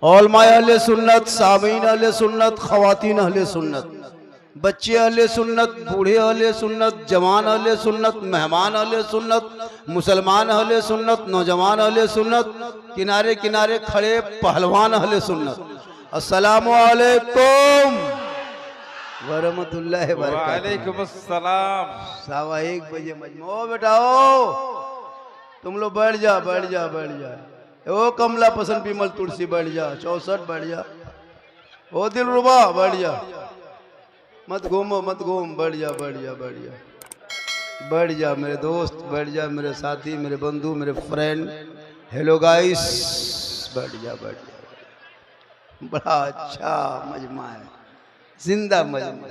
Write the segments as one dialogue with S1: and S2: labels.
S1: औलमाए अहले सुन्नत, सामीन अहले सुन्नत, खवातीन अहले सुन्नत, बच्चे अहले सुन्नत, बूढ़े अहले सुन्नत, जवान अहले सुन्नत, मेहमान अहले सुन्नत, मुसलमान अहले सुन्नत, नौजवान अहले सुन्नत, किनारे किनारे खड़े पहलवान अहले सुन्नत, अस्सलामु अलैकुम वरहमतुल्लाहि वबरकातुहू।
S2: वालेकुम अस्सलाम।
S1: 1:15 बजे मजमो बेटाओ, तुम लोग बैठ जा बैठ जा बैठ जा। ओ कमला पसंद पीमल तुलसी बैठ जा, 64 बैठ जा। ओ दिलरुबा बैठ जा, मत घूमो मत घूम, बैठ जा बैठ जा बैठ जा बैठ जा मेरे दोस्त, बैठ जा मेरे साथी, मेरे बंधु, मेरे फ्रेंड। हेलो गाइस, बैठ जा बैठ जा। बड़ा अच्छा मजमा है, जिंदा मजमा।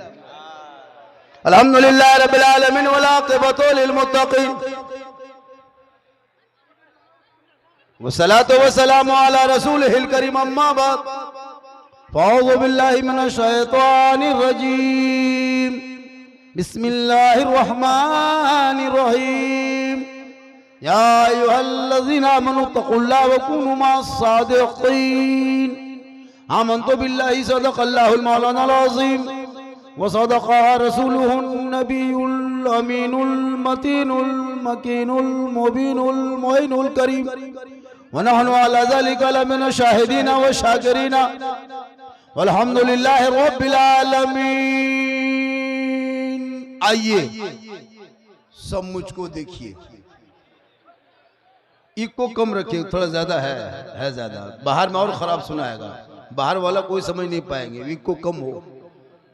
S1: अल्हम्दुलिल्लाह रब्बिल आलमीन वल आक़िबतु लिल मुत्तक़ीन वस्सलातु वस्सलामु अला रसूलिहिल करीम, अम्मा बाद फ़अऊज़ु बिल्लाहि मिनश शैतानिर रजीम, बिस्मिल्लाहिर रहमानिर रहीम। या अय्युहल्लज़ीना आमनू तक़ुल्लाह व कूनू मअस सादिक़ीन। आमन्तु बिल्लाहि सदक़ल्लाहुल मौलानाल अज़ीम व सदक़ा रसूलुहुन नबियुल अमीनुल मतीनुल मकीनुल मुबीनुल मुइनुल करीम व नहनु अला ज़ालिका लमिन शाहिदीन व शाकिरीन वल्हम्दुलिल्लाहि रब्बिल आलमीन। आइए सब मुझको देखिए, इको कम रखिए, थोड़ा ज्यादा है ज्यादा। बाहर में और खराब सुनाएगा, बाहर वाला कोई समझ नहीं पाएंगे। विको कम हो,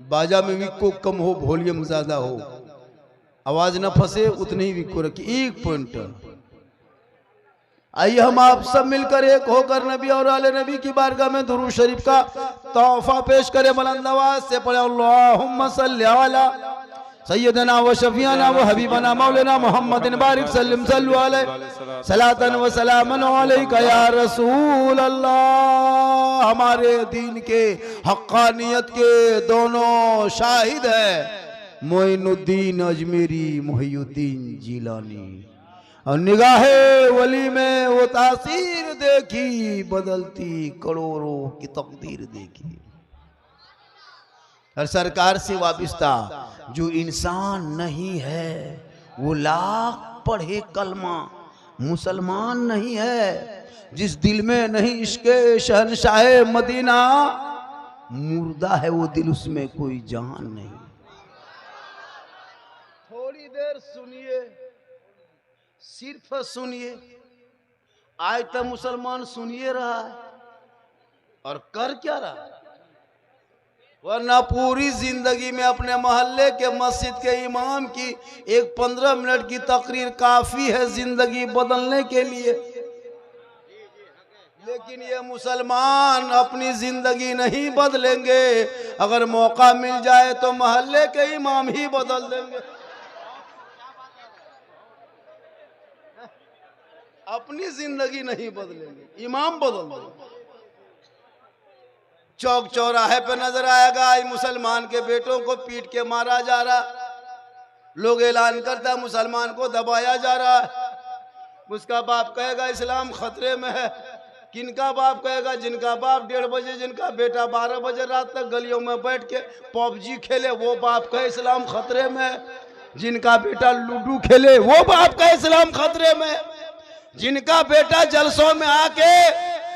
S1: बाजा में विको कम हो, वॉल्यूम ज्यादा हो, आवाज ना फंसे, उतने ही विको रखिए। 1 पॉइंट। आइए हम आप सब मिलकर एक होकर नबी और आले नबी की बारगाह में दुरूद शरीफ का तोहफा पेश करें। बुलंद आवाज से पढ़े अल्लाहुम्मा सल्ली अला सय्यदना व शफीना व हबीबना मौलाना मुहम्मदिन बारिक सल्लम सल्लु अलैहि सलातन व सलामन अलैका या रसूल अल्लाह। हमारे दीन के हक्कानियत के दोनों शाहिद है, मोइनुद्दीन अजमेरी, मुहियुद्दीन जिलानी। और निगाहे वली में वो तासीर देखी, बदलती करोड़ों की तकदीर देखी। और सरकार से वाबिस्ता जो इंसान नहीं है वो लाख पढ़े कलमा मुसलमान नहीं है। जिस दिल में नहीं इश्क़े शहनशाह मदीना, मुर्दा है वो दिल, उसमें कोई जान नहीं। थोड़ी देर सुनिए, सिर्फ सुनिए। आज तक मुसलमान सुनिए रहा है और कर क्या रहा है, वरना पूरी जिंदगी में अपने मोहल्ले के मस्जिद के इमाम की एक 15 मिनट की तकरीर काफी है जिंदगी बदलने के लिए। लेकिन ये मुसलमान अपनी जिंदगी नहीं बदलेंगे। अगर मौका मिल जाए तो मोहल्ले के इमाम ही बदल देंगे, अपनी जिंदगी नहीं बदलेंगे, इमाम बदल देंगे। चौक चौराहे पे नजर आएगा आज मुसलमान के बेटों को पीट के मारा जा रहा, लोग ऐलान करता है मुसलमान को दबाया जा रहा है। उसका बाप कहेगा इस्लाम खतरे में है। किनका बाप कहेगा? जिनका बाप 1:30 बजे, जिनका बेटा 12 बजे रात तक गलियों में बैठ के पबजी खेले, वो बाप कहे इस्लाम खतरे में है। जिनका बेटा लूडो खेले, वो बाप कहे इस्लाम खतरे में। जिनका बेटा जलसों में आके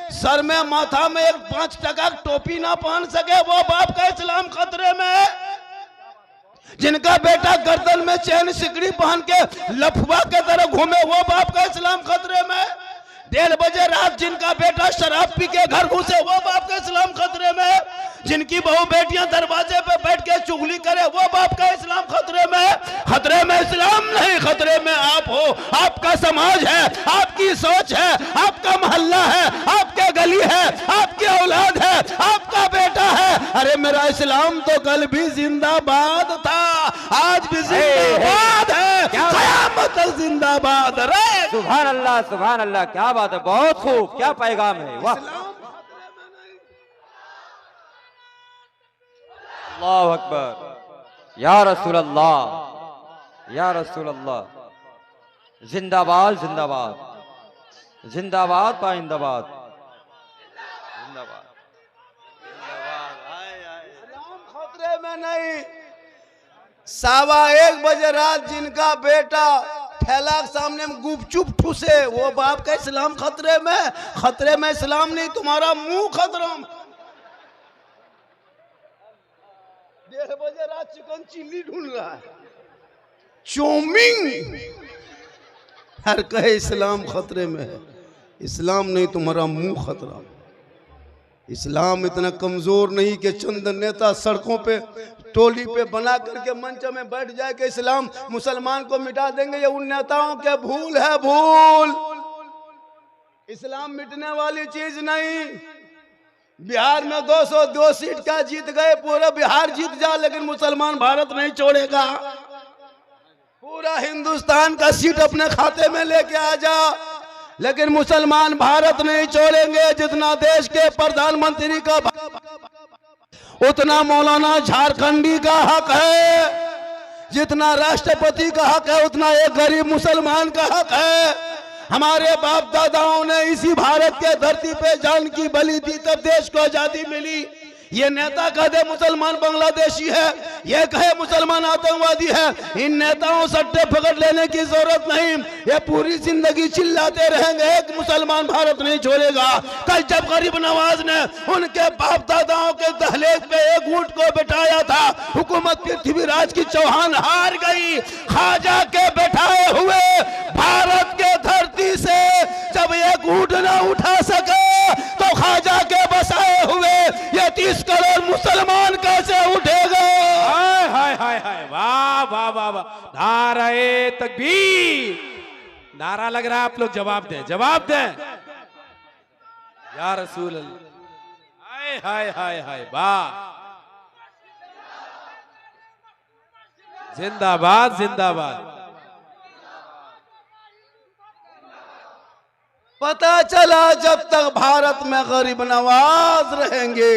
S1: सर में माथा में एक 5 टका टोपी ना पहन सके, वो बाप का इस्लाम खतरे में। जिनका बेटा गर्दन में चैन सिकड़ी पहन के लफुआ के तरह घूमे, वो बाप का इस्लाम खतरे में। 1:30 बजे रात जिनका बेटा शराब पी के घर घुसे, वो बाप का इस्लाम खतरे में। जिनकी बहू बेटियां दरवाजे पे बैठ के चुगली करे, वो बाप का इस्लाम खतरे में। खतरे में इस्लाम नहीं, खतरे में आप हो। आपका समाज है, आपकी सोच है, आपका मोहल्ला है, आपके गली है, आपकी औलाद है, आपका बेटा है। अरे मेरा इस्लाम तो कल भी जिंदाबाद था, आज भी जिंदाबाद है, क़यामत तक जिंदाबाद रहे।
S2: सुभान अल्लाह, क्या बात है, बहुत खूब, क्या पैगाम है, वाह। अल्लाहु अकबर, या रसूल अल्लाह, या रसूल अल्लाह। जिंदाबाद जिंदाबाद, जिंदाबाद पाइंदाबाद, जिंदाबाद
S1: इस्लाम खतरे में नहीं। 1:15 बजे रात जिनका बेटा ठेला के सामने में गुपचुप ठुसे, वो बाप का इस्लाम खतरे में? खतरे में इस्लाम नहीं, तुम्हारा मुंह खतरा में। 1:30 बजे रात चिकन चिल्ली ढूंढ रहा है, चौमिंग, हर कहे इस्लाम खतरे में है। इस्लाम नहीं, तुम्हारा मुंह खतरा में। इस्लाम इतना कमजोर नहीं कि चंद नेता सड़कों पे टोली पे बना करके मंच में बैठ जाए कि इस्लाम मुसलमान को मिटा देंगे। ये उन नेताओं के भूल है, भूल। इस्लाम मिटने वाली चीज नहीं। बिहार में 202 सीट का जीत गए, पूरा बिहार जीत जा, लेकिन मुसलमान भारत नहीं छोड़ेगा। पूरा हिंदुस्तान का सीट अपने खाते में लेके आ जा, लेकिन मुसलमान भारत नहीं छोड़ेंगे। जितना देश के प्रधानमंत्री का उतना मौलाना झारखंडी का हक है, जितना राष्ट्रपति का हक है उतना एक गरीब मुसलमान का हक है। हमारे बाप दादाओं ने इसी भारत के धरती पे जान की बलि दी, तब देश को आजादी मिली। ये नेता कहे मुसलमान बांग्लादेशी है, ये कहे मुसलमान आतंकवादी है, इन नेताओं सट्टे पकड़ लेने की जरूरत नहीं। ये पूरी जिंदगी चिल्लाते रहेंगे, एक मुसलमान भारत नहीं छोड़ेगा। कल जब गरीब नवाज ने उनके बाप दादाओं के दहलीज पे एक ऊंट को बिठाया था, हुकूमत पृथ्वीराज की चौहान हार गई। खाजा के बैठाए हुए भारत के धरती से जब एक ऊंट न उठा सके, तो खाजा के बसाए हुए ये 30 करोड़ मुसलमान कैसे उठेगा?
S3: हाय हाय हाय हाय, वाह वाह वाह वाह, नारे तकबीर, नारा लग रहा है। आप लोग जवाब दें, जवाब दें। या रसूल अल्लाह, हाय हाय हाय हाय, वाह, जिंदाबाद जिंदाबाद।
S1: पता चला जब तक भारत में गरीब नवाज रहेंगे,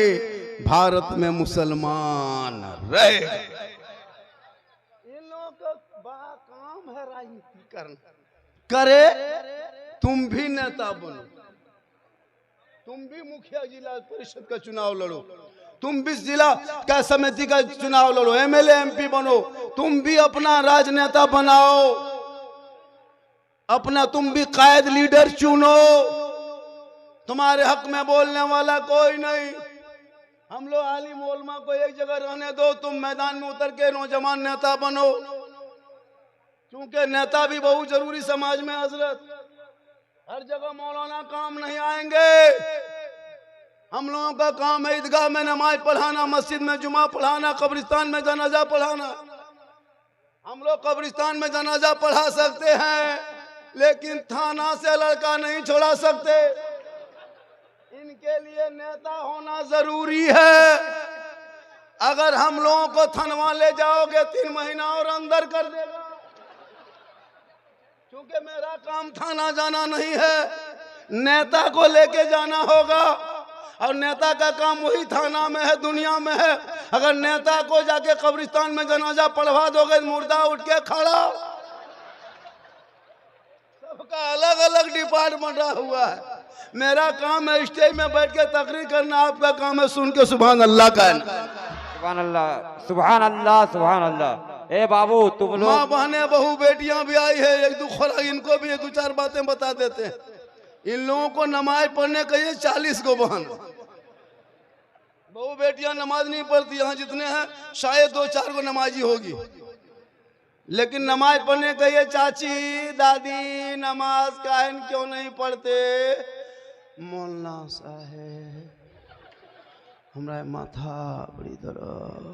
S1: भारत में मुसलमान रहे। इन लोगों का बड़ा काम है राजनीति करना। करे, तुम भी नेता बनो, तुम भी मुखिया जिला परिषद का चुनाव लड़ो, तुम भी जिला का समिति का चुनाव लड़ो, एमएलए एमपी बनो, तुम भी अपना राजनेता बनाओ, अपना तुम भी कायद लीडर चुनो। तुम्हारे हक में बोलने वाला कोई नहीं। हम लोग आलिम उलमा को एक जगह रहने दो, तुम मैदान में उतर के नौजवान नेता बनो, क्योंकि नेता भी बहुत जरूरी समाज में। हजरत, हर जगह मौलाना काम नहीं आएंगे। हम लोगों का काम है ईदगाह में नमाज पढ़ाना, मस्जिद में जुमा पढ़ाना, कब्रिस्तान में जनाजा पढ़ाना। हम लोग कब्रिस्तान में जनाजा पढ़ा सकते हैं, लेकिन थाना से लड़का नहीं छोड़ा सकते। इनके लिए नेता होना जरूरी है। अगर हम लोगों को थनवा ले जाओगे 3 महीना और अंदर कर देगा, क्योंकि मेरा काम थाना जाना नहीं है, नेता को लेके जाना होगा। और नेता का काम वही थाना में है, दुनिया में है। अगर नेता को जाके कब्रिस्तान में जनाजा पढ़वा दोगे, मुर्दा उठ के खड़ा। सबका अलग अलग डिपार्टमेंट हुआ है। मेरा काम है स्टेज में बैठ के तकरीर करना, आपका काम है सुन के सुभान अल्लाह कहना।
S2: सुभान अल्लाह, सुभान अल्लाह, सुभान अल्लाह। ए बाबू, तुम लोग
S1: माँ बहने बहू बेटियां भी आई है, एक दो खुराक इनको भी 2-4 बातें बता देते हैं। इन लोगों को नमाज पढ़ने कहिए 40 को बहन। बहू बेटियां नमाज नहीं पढ़ती, यहाँ जितने हैं शायद 2-4 को नमाजी होगी, लेकिन नमाज पढ़ने कहिए चाची दादी नमाज काहे क्यों नहीं पढ़ते? मौलाना साहेब हमारा माथा बड़ी दर्द,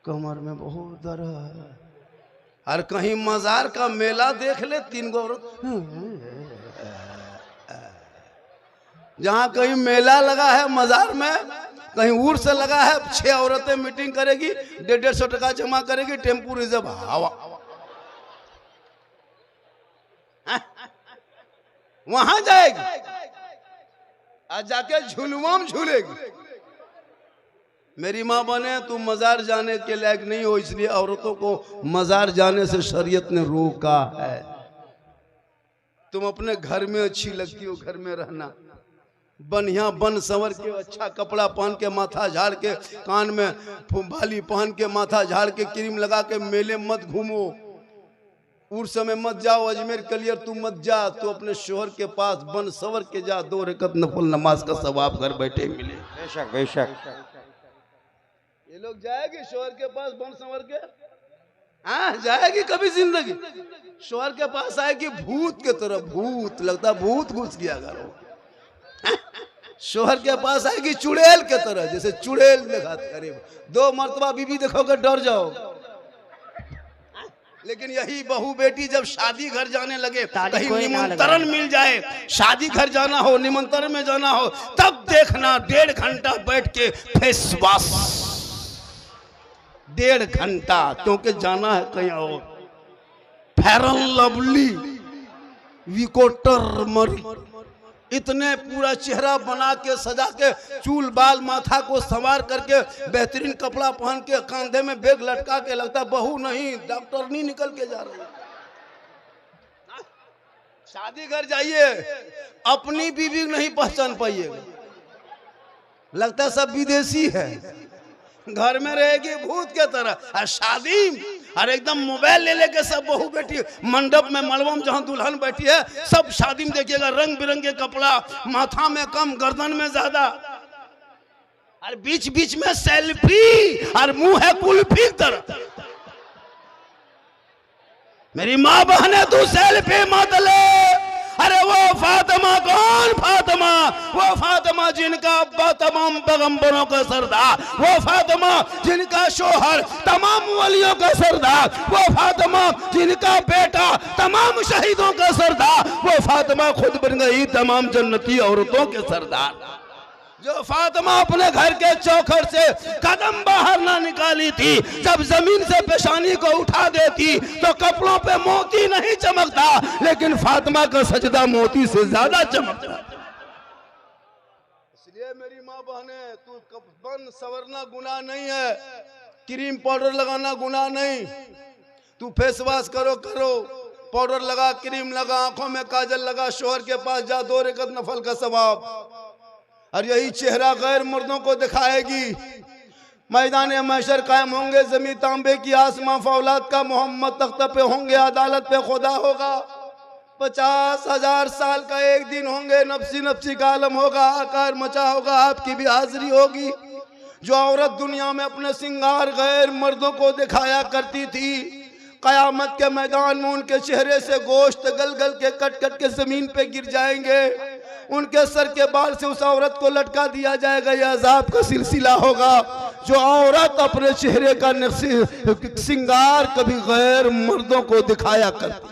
S1: कमर में बहुत दर्द। और कहीं मजार का मेला देख ले, 3 गो जहाँ कहीं मेला लगा है मजार में, कहीं उर्स लगा है, 6 औरतें मीटिंग करेगी, 150 टका जमा करेगी, टेम्पू रिजर्व हवा, वहां जाएगी और जाके झुलुआ में झूलेगी। मेरी माँ बने, तुम मजार जाने के लायक नहीं हो, इसलिए औरतों को मजार जाने से शरीयत ने रोका है। तुम अपने घर में अच्छी लगती हो, घर में रहना, बढ़िया बन संवर के अच्छा कपड़ा पहन के माथा झाड़ के कान में बाली पहन के माथा झाड़ के क्रीम लगा के मेले मत घूमो, उस समय मत जाओ, अजमेर कलियर तू मत जा, तो अपने शोहर के पास बन संवर के जा, 2 रकत नफल नमाज का सवाब घर बैठे मिले।
S2: बेशक बेशक।
S1: ये लोग जाएगी शोहर के पास बन संवर के? हाँ जाएगी कभी जिंदगी? शोहर के पास आएगी भूत के तरह, भूत लगता भूत घुस गया घर। शोहर के पास आएगी चुड़ैल के तरह, जैसे चुड़ैल देखा करे, 2 मर्तबा बीबी देखोगे डर जाओ। लेकिन यही बहू बेटी जब शादी घर जाने लगे, कहीं निमंत्रण मिल जाए, शादी घर जाना हो, निमंत्रण में जाना हो, तब देखना 1.5 घंटा बैठ के फेस वॉश, 1.5 घंटा, क्योंकि जाना है कहीं और। फेयर लवली, विको टर्मरिक, इतने पूरा चेहरा बना के सजा के, चूल बाल माथा को संवार करके, बेहतरीन कपड़ा पहन के, कंधे में बैग लटका के, लगता बहू नहीं डॉक्टर नहीं निकल के जा रही। शादी घर जाइए, अपनी बीवी नहीं पहचान पाइएगा, लगता सब विदेशी है। घर में रहेगी भूत के तरह, और शादी और एकदम मोबाइल ले लेके सब बहू बैठी मंडप में, मलबा में जहां दुल्हन बैठी है, सब शादी में देखिएगा रंग बिरंगे कपड़ा, माथा में कम गर्दन में ज्यादा, और बीच बीच में सेल्फी, और मुंह है कुल्फी की तरह। मेरी माँ बहने तू सेल्फी मत ले। अरे वो फातिमा कौन फातिमा? वो फातिमा जिनका अब्बा तमाम पैगंबरों का सरदार, वो फातिमा जिनका शोहर तमाम वलियों का सरदार, वो फातिमा जिनका बेटा तमाम शहीदों का सरदार, वो फातिमा खुद बन गई तमाम जन्नती औरतों के सरदार। जो फातिमा अपने घर के चौखट से कदम बाहर ना निकाली थी, जब जमीन से पेशानी को उठा देती तो कपड़ों पे मोती नहीं चमकता, लेकिन फातिमा का सजदा मोती से ज्यादा चमकता। इसलिए मेरी माँ बहने, तू बन संवरना गुनाह नहीं है, क्रीम पाउडर लगाना गुनाह नहीं, तू फेस वॉश करो, पाउडर लगा, क्रीम लगा, आंखों में काजल लगा, शोहर के पास जा, 2 रकत नफल का सवाब। और यही चेहरा गैर मर्दों को दिखाएगी। मैदान महशर कायम होंगे, जमी तांबे की, आसमां फौलाद का, मोहम्मद तख्त पे होंगे, अदालत पे खुदा होगा, 50,000 साल का एक दिन होंगे, नफ्सी नफ्सी का आलम होगा, आकार मचा होगा, आपकी भी हाजिरी होगी। जो औरत दुनिया में अपने सिंगार गैर मर्दों को दिखाया करती थी, कयामत के मैदान में उनके चेहरे से गोश्त गल गल के कट कट के जमीन पे गिर जाएंगे, उनके सर के बाल से उस औरत को लटका दिया जाएगा। यह अजाब का सिलसिला होगा। जो औरत अपने चेहरे का सिंगार कभी गैर मर्दों को दिखाया करती।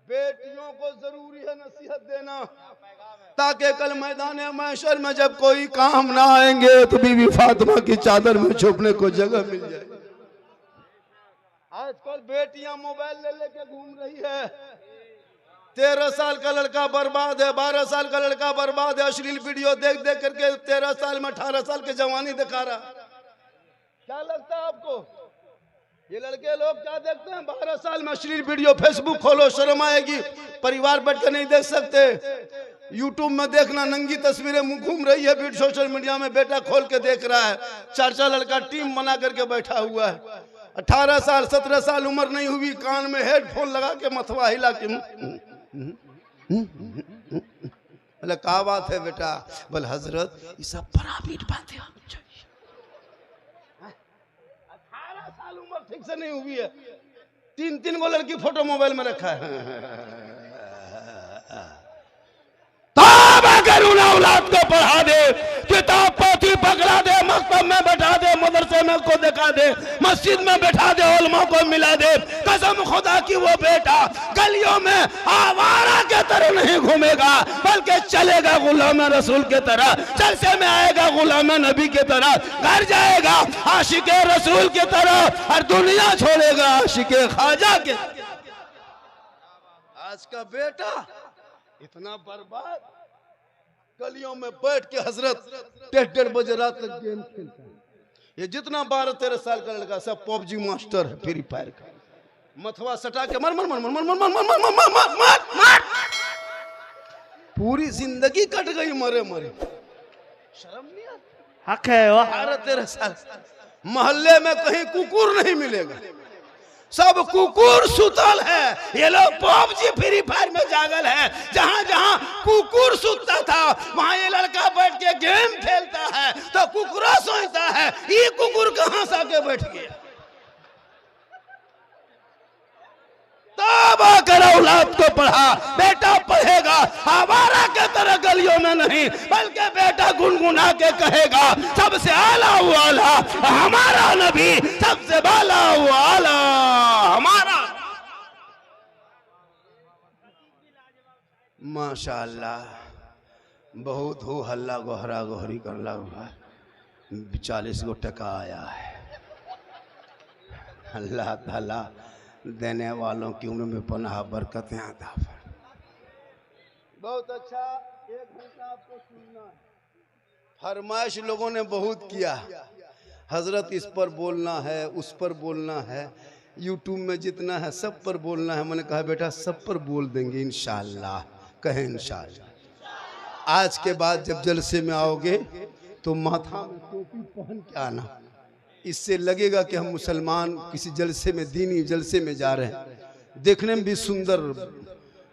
S1: बेटियों को जरूरी है नसीहत देना, ताकि कल मैदान महशर में जब कोई काम ना आएंगे तो बीवी फातिमा की चादर में छुपने को जगह मिल जाए। आजकल बेटियां मोबाइल ले लेके घूम रही है, 13 साल का लड़का बर्बाद है, 12 साल का लड़का बर्बाद है, अश्लील वीडियो देख देख करके 13 साल में 18 साल की जवानी दिखा रहा। क्या लगता है आपको ये लड़के लोग क्या देखते हैं? 12 साल में अश्लील वीडियो, फेसबुक खोलो शर्म आएगी, परिवार बैठ कर नहीं देख सकते। यूट्यूब में देखना, नंगी तस्वीरें घूम रही है, सोशल मीडिया में बेटा खोल के देख रहा है, 4 लड़का टीम बना करके बैठा हुआ है। 18 साल 17 साल उम्र नहीं हुई, कान में हेडफोन लगा के मथवा हिला के, बोले क्या बात है बेटा? बोले हजरत ये सब प्राइवेट बातें होनी चाहिए। 18 साल उम्र ठीक से नहीं हुई है, 3 गो लड़की फोटो मोबाइल में रखा है। तब अगर उन औलाद को पढ़ा दे, किताब पोथी पकड़ा दे, मकतब में बैठा दे, मदरसे में को दिखा दे, मस्जिद में बैठा दे, उलमा को मिला दे, कसम खुदा की वो बेटा गलियों में आवारा के तरह नहीं घूमेगा, बल्कि चलेगा गुलाम रसूल के तरह, जलसे में आएगा गुलाम नबी के तरह, घर जाएगा आशिके रसूल के तरह, और दुनिया छोड़ेगा आशिके ख्वाजा के। आज का बेटा इतना बर्बाद, गलियों में बैठ के हजरत 1:30 बजे रात तक गेम खेलता है। ये जितना 12-13 साल का लड़का सब पबजी मास्टर है, फ्री फायर का, मथवा सटा के मर मर मर मर मर मर मर मर मर मर मर मर, पूरी जिंदगी कट गई मरे मरे, शर्म नहीं आता?
S4: हक है वाह।
S1: 12-13 साल मोहल्ले में कहीं कुकुर नहीं मिलेगा, सब कुकुर सुतल है। ये लोग पबजी फ्री फायर में जागल है, जहां जहां कुकुर सुतता था वहां ये लड़का बैठ के गेम खेलता है, तो कुकुरा सोचता है ये कुकुर कहां से आके बैठ गया। तब आकर औलाद को पढ़ा, बेटा पढ़ेगा आवारा के तरह गलियों में नहीं, बल्कि बेटा गुनगुना के कहेगा सबसे आला वाला हमारा नबी, सबसे बाला वाला हमारा। माशाअल्लाह, बहुत हो हल्ला गोहरा गोहरी करला हुआ, 40 गो टका आया है। अल्लाह ताला देने वालों की उम्र में पनाह बरकतें अता फरमाए। बहुत अच्छा, 1 घंटा आपको सुनना है। फरमाइश लोगों ने बहुत किया, हजरत इस पर बोलना है, उस पर बोलना है, यूट्यूब में जितना है सब पर बोलना है। मैंने कहा बेटा सब पर बोल देंगे इंशाअल्लाह, कहें इंशाअल्लाह। आज के बाद जब जलसे में आओगे तो माथा में टोपी पहन के आना, इससे लगेगा कि हम मुसलमान किसी जलसे में, दीनी जलसे में जा रहे हैं। देखने में भी सुंदर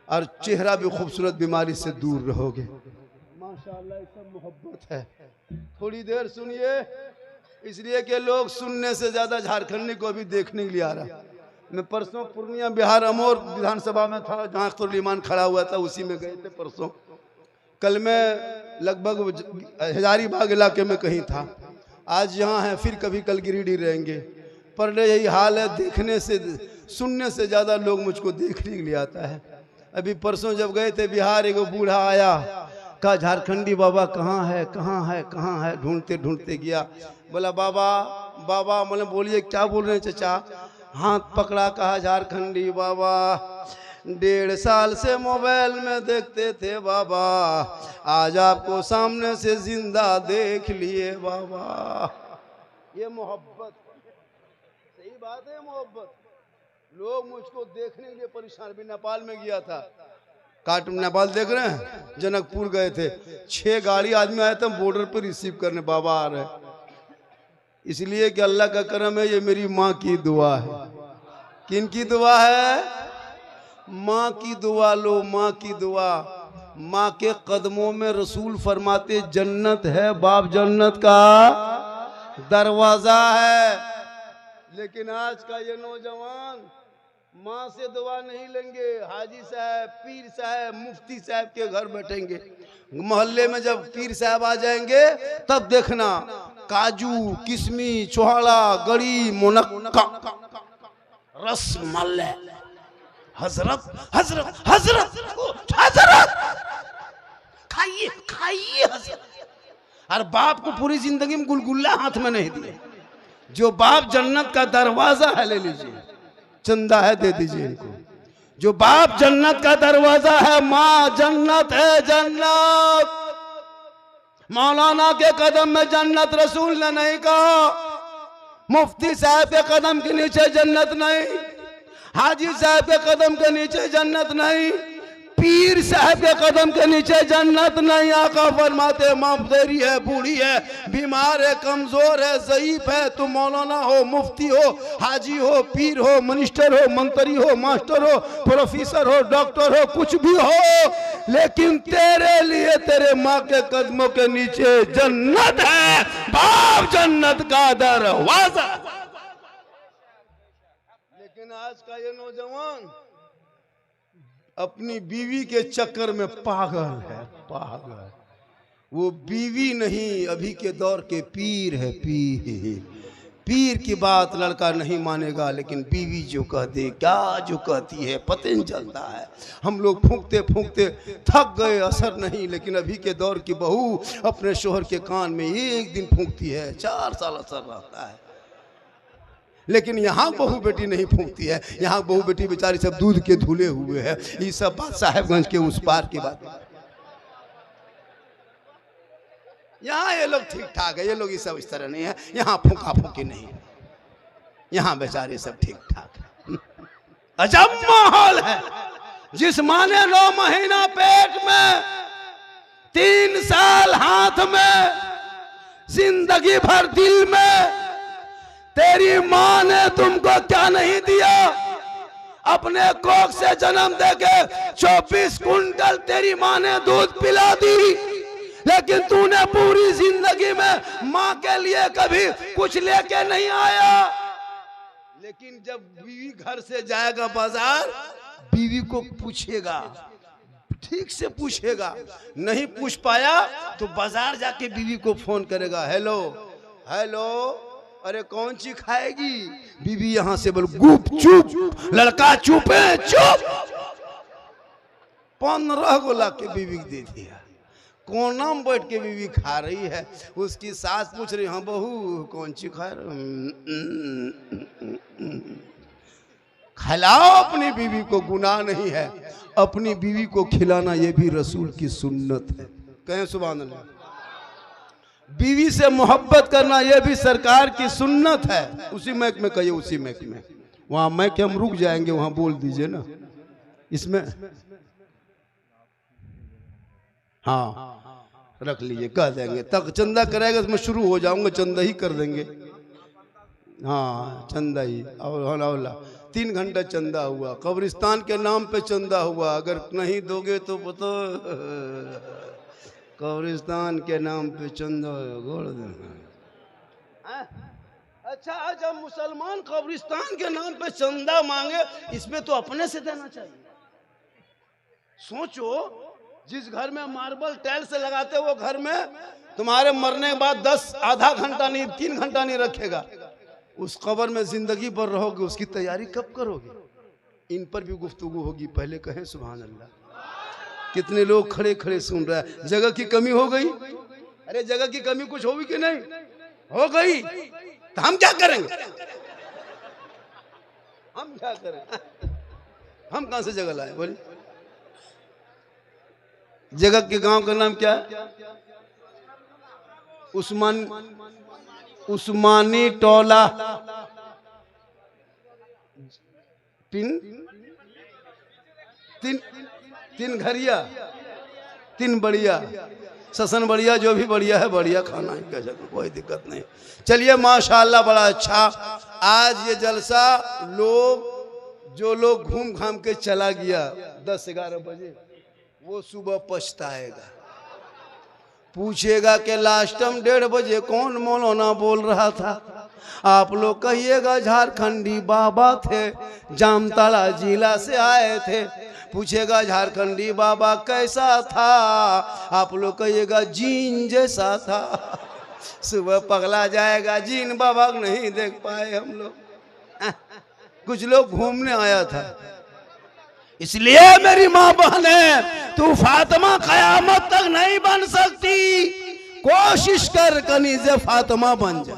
S1: और चेहरा भी खूबसूरत, बीमारी से दूर रहोगे। माशाअल्लाह, सब मोहब्बत है। थोड़ी देर सुनिए, इसलिए कि लोग सुनने से ज्यादा झारखंडी को अभी देखने के लिए आ रहा। मैं परसों पूर्णिया बिहार अमोर विधानसभा में था, जहाँ अख्तरुल खाड़ा हुआ था, उसी में गए थे परसों। कल मैं लगभग हजारीबाग इलाके में कहीं था, आज यहाँ है, फिर कभी कल गिरिडीह रहेंगे। पर यही हाल है, देखने से सुनने से ज़्यादा लोग मुझको देखने के लिए आता है। अभी परसों जब गए थे बिहार, एगो बूढ़ा आया, कहा झारखंडी बाबा कहाँ है, कहाँ है, कहाँ है, ढूंढते ढूंढते गया। बोला बाबा बाबा, मैंने बोलिए क्या बोल रहे हैं चचा? हाथ पकड़ा, कहा झारखंडी बाबा, 1.5 साल से मोबाइल में देखते थे बाबा, आज आपको सामने से जिंदा देख लिए बाबा। ये मोहब्बत, सही बात है मोहब्बत। लोग मुझको देखने के लिए परेशान। भी नेपाल में गया था, काट नेपाल देख रहे हैं, जनकपुर गए थे, 6 गाड़ी आदमी आए थे बॉर्डर पर रिसीव करने, बाबा आ रहे। इसलिए कि अल्लाह का करम है, ये मेरी माँ की दुआ है। किन की दुआ है? माँ की दुआ लो, माँ की दुआ। माँ के कदमों में रसूल फरमाते जन्नत है, बाप जन्नत का दरवाजा है। लेकिन आज का ये नौजवान माँ से दुआ नहीं लेंगे, हाजी साहब, पीर साहब, मुफ्ती साहब के घर बैठेंगे। मोहल्ले में जब पीर साहब आ जाएंगे तब देखना, काजू, किशमी, चोहाड़ा, गड़ी, मुनक्का, रसमलाई, हजरत हजरत हजरत हजरत, खाइए खाइए हजरत। और बाप को पूरी जिंदगी में गुलगुल्ला हाथ में नहीं दिए। जो बाप जन्नत का दरवाजा है, ले लीजिए, चंदा है दे दीजिए इनको। जो बाप जन्नत का दरवाजा है, माँ जन्नत है, जन्नत। मौलाना के कदम में जन्नत रसूल ने नहीं कहा, मुफ्ती साहब के कदम के नीचे जन्नत नहीं, हाजी साहब के कदम के नीचे जन्नत नहीं, पीर साहब के कदम के नीचे जन्नत नहीं। आका फरमाते माँ तेरी है, बूढ़ी है, बीमार है, कमजोर है, ज़ईफ है, तुम मौलाना हो, मुफ्ती हो, हाजी हो, पीर हो, मिनिस्टर हो, मंत्री हो, मास्टर हो, प्रोफेसर हो, डॉक्टर हो, कुछ भी हो, लेकिन तेरे लिए तेरे माँ के कदमों के नीचे जन्नत है, बाप जन्नत का दरवाजा। लेकिन आज का ये नौजवान अपनी बीवी के चक्कर में पागल है, पागल। वो बीवी नहीं, अभी के दौर के पीर है, पीर। पीर की बात लड़का नहीं मानेगा, लेकिन बीवी जो कह दे, क्या जो कहती है पता नहीं चलता है। हम लोग फूंकते फूंकते थक गए, असर नहीं। लेकिन अभी के दौर की बहू अपने शोहर के कान में 1 दिन फूंकती है, 4 साल असर रहता है। लेकिन यहाँ बहू बेटी नहीं फूंकती है। यहाँ बहू बेटी बेचारी सब दूध के धुले हुए है। ये सब बात साहेबगंज के उस पार की बात है। यहाँ ये लोग ठीक ठाक है, ये लोग ये सब इस तरह नहीं है। यहाँ फूंका फूंकी नहीं है, यहाँ बेचारे सब ठीक ठाक है। अजब माहौल है। जिस माँ ने 9 महीना पेट में 3 साल हाथ में, जिंदगी भर दिल में। तेरी माँ ने तुमको क्या नहीं दिया? अपने कोख से जन्म देके 24 कुंटल तेरी माँ ने दूध पिला दी, लेकिन तूने पूरी जिंदगी में माँ के लिए कभी कुछ लेके नहीं आया। लेकिन जब बीवी घर से जाएगा बाजार, बीवी को पूछेगा, ठीक से पूछेगा। नहीं पूछ पाया तो बाजार जाके बीवी को फोन करेगा, हेलो हेलो, अरे कौन सी खाएगी? बीवी यहां से बोल गुप चुप, लड़का चुप है, चुप। 15 को ला के बीवी दे दिया। कोना में बैठ के बीवी खा रही है। उसकी सास पूछ रही, हाँ बहू कौन सी खा रही? खिलाओ अपनी बीवी को, गुनाह नहीं है। अपनी बीवी को खिलाना ये भी रसूल की सुन्नत है। कहें सुभान अल्लाह। बीवी से मोहब्बत करना ये भी सरकार की सुन्नत है। उसी मैक में कहिए, उसी मैक में। वहां मैक हम रुक जाएंगे, वहां बोल दीजिए ना। इसमें हाँ रख लीजिए, कह देंगे तक चंदा करेगा तो मैं शुरू हो जाऊंगा, चंदा ही कर देंगे। हाँ चंदा ही। और 3 घंटा चंदा हुआ, कब्रिस्तान के नाम पे चंदा हुआ। अगर नहीं दोगे तो पता, कब्रिस्तान के नाम पे चंदा गोड़ देना। अच्छा, जब मुसलमान कब्रिस्तान के नाम पे चंदा मांगे, इसमें तो अपने से देना चाहिए। सोचो, जिस घर में मार्बल टाइल्स लगाते हो, वो घर में तुम्हारे मरने के बाद 10 आधा घंटा नहीं 3 घंटा नहीं रखेगा। उस कब्र में जिंदगी भर रहोगे, उसकी तैयारी कब करोगे? इन पर भी गुफ्तगू होगी। पहले कहें सुभान अल्लाह। कितने लोग खड़े खड़े सुन रहे हैं। जगह की कमी हो गई? अरे जगह की कमी कुछ होगी कि नहीं? हो गई तो हम क्या करेंगे? हम क्या करें? हम कहां से जगह लाए? बोलिए। जगह के गांव का नाम क्या है? उस्मानी टोला। तीन घरिया, 3 बढ़िया, ससन बढ़िया, जो भी बढ़िया है बढ़िया खाना है, कैसा कोई दिक्कत नहीं। चलिए माशाल्लाह, बड़ा अच्छा। आज ये जलसा जो लोग घूम घाम के चला गया 10-11 बजे, वो सुबह पछताएगा। पूछेगा कि लास्ट टाइम 1:30 बजे कौन मौलाना बोल रहा था? आप लोग कहिएगा झारखंडी बाबा थे, जामताड़ा जिला से आए थे। पूछेगा झारखंडी बाबा कैसा था? आप लोग कहिएगा जीन जैसा था। सुबह पगला जाएगा, जीन बाबा को नहीं देख पाए हम लोग। कुछ लोग घूमने आया था। इसलिए मेरी माँ बहने, तू फातिमा कयामत तक नहीं बन सकती। कोशिश कर कनीज़े फातिमा बन जा।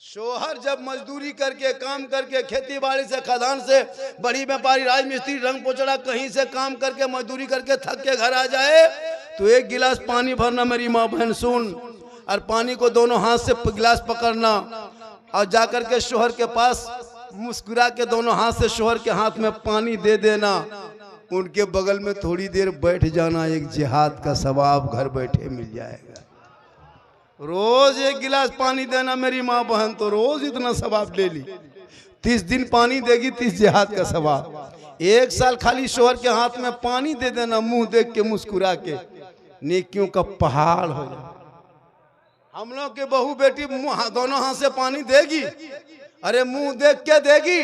S1: शोहर जब मजदूरी करके, काम करके, खेती बाड़ी से, खदान से, बड़ी व्यापारी, राजमिस्त्री, रंग पोचड़ा, कहीं से काम करके, मजदूरी करके थक के घर आ जाए, तो 1 गिलास पानी भरना मेरी माँ बहन सुन, और पानी को दोनों हाथ से गिलास पकड़ना, और जाकर के शोहर के पास मुस्कुरा के दोनों हाथ से शोहर के हाथ में पानी दे देना। उनके बगल में थोड़ी देर बैठ जाना, एक जिहाद का सवाब घर बैठे मिल जाएगा। रोज 1 गिलास पानी देना मेरी माँ बहन, तो रोज इतना सवाब ले ली। 30 दिन पानी देगी, 30 जिहाद का सवाब। 1 साल खाली शोहर के हाथ में पानी दे देना, मुंह देख के मुस्कुरा के, नेकियों का पहाड़ हो जाए। हम लोग के बहू बेटी दोनों हाथ से पानी देगी, अरे मुंह देख के देगी।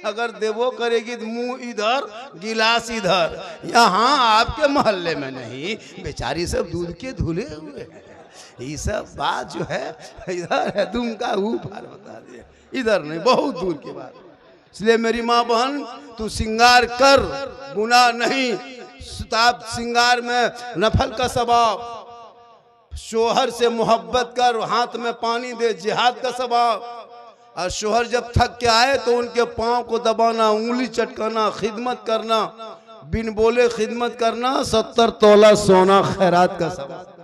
S1: अगर देवो करेगी तो मुंह इधर, गिलास इधर। यहाँ आपके मोहल्ले में नहीं, बेचारी सब दूध के धुले हुए हैं। ये सब बात जो है इधर है, तुम का ऊपर बता दिया, इधर नहीं, बहुत दूर की बात। इसलिए मेरी माँ बहन, तू श्रृंगार कर, गुनाह नहीं। सुताब श्रृंगार में नफल का सवाब। शोहर से मोहब्बत कर, हाथ में पानी दे, जिहाद का सवाब। और शोहर जब थक के आए तो उनके पाँव को दबाना, उंगली चटकाना, खिदमत करना, बिन बोले खिदमत करना, 70 तोला सोना खैरात का सवाब।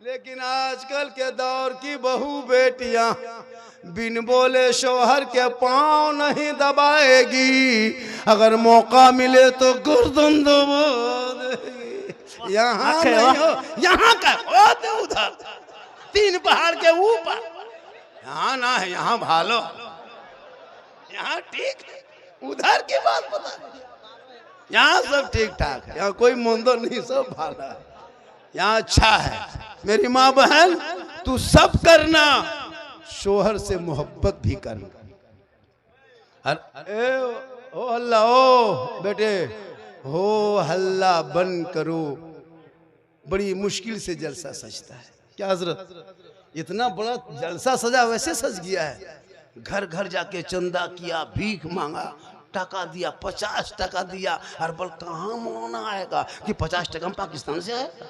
S1: लेकिन आजकल के दौर की बहू बेटियां बिन बोले शोहर के पाँव नहीं दबाएगी, अगर मौका मिले तो गर्दन दबा देगी। यहाँ नहीं हो, यहाँ का ओ तो उधर 3 पहाड़ के ऊपर, यहाँ ना है, यहाँ भालो, यहाँ ठीक है, उधर की बात पता नहीं। यहाँ सब ठीक ठाक है, यहाँ कोई मंदो नहीं, सब भाला है, यहाँ अच्छा है। मेरी माँ बहन तू सब करना, शोहर से मोहब्बत भी करना। ओ हल्ला ओ बेटे, हो हल्ला बंद करो, बड़ी मुश्किल से जलसा सजता है। क्या हजरत, इतना बड़ा जलसा सजा वैसे सज गया है। घर घर जाके चंदा किया, भीख मांगा, टका दिया, 50 टका दिया, हर बल कहाँ मोना आएगा कि 50 टका पाकिस्तान से आएगा।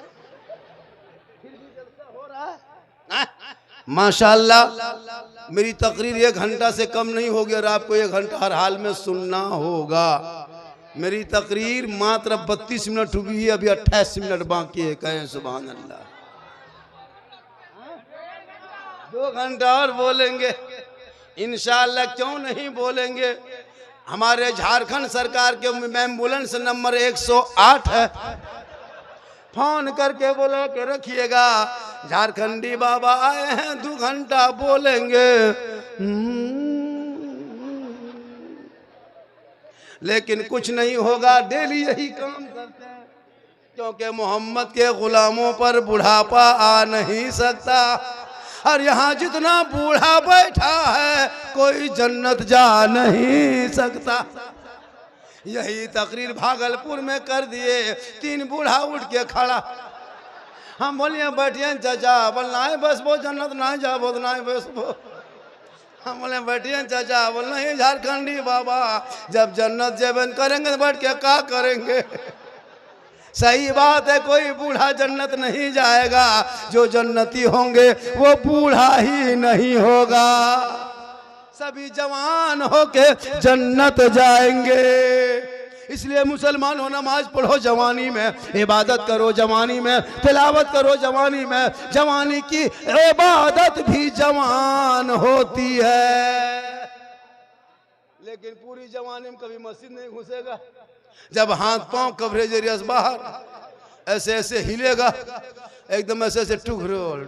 S1: माशाअल्लाह मेरी तकरीर 1 घंटा से कम नहीं होगी और आपको 1 घंटा हर हाल में सुनना होगा। मेरी तकरीर मात्र 32 मिनट हुई है, अभी 28 मिनट बाकी है। कहें सुभान अल्लाह। 2 घंटा और बोलेंगे इंशाअल्लाह, क्यों नहीं बोलेंगे। हमारे झारखंड सरकार के एम्बुलेंस नंबर 108 है, फोन करके बोला के रखिएगा, झारखंडी बाबा आए हैं, 2 घंटा बोलेंगे। लेकिन कुछ नहीं होगा, डेली यही काम करते हैं, क्योंकि मोहम्मद के गुलामों पर बुढ़ापा आ नहीं सकता। और यहाँ जितना बूढ़ा बैठा है कोई जन्नत जा नहीं सकता। यही तकरीर भागलपुर में कर दिए, 3 बूढ़ा उठ के खड़ा, हम बोलिए बैठिए चाचा, बोलना है बस वो जन्नत ना जा, बोलना है बस वो। हम बोले बैठिए चाचा, बोल नहीं झारखंडी बाबा, जब जन्नत जेबन करेंगे तो बैठ के क्या करेंगे। सही बात है, कोई बूढ़ा जन्नत नहीं जाएगा, जो जन्नती होंगे वो बूढ़ा ही नहीं होगा, सभी जवान होके जन्नत जाएंगे। इसलिए मुसलमानों नमाज पढ़ो जवानी में, इबादत करो जवानी में, तिलावत करो जवानी में। जवानी की इबादत भी जवान होती है। लेकिन पूरी जवानी में कभी मस्जिद नहीं घुसेगा। जब हाथ पांव कवरेज एरिया से बाहर ऐसे ऐसे हिलेगा, एकदम ऐसे ऐसे टुकरोल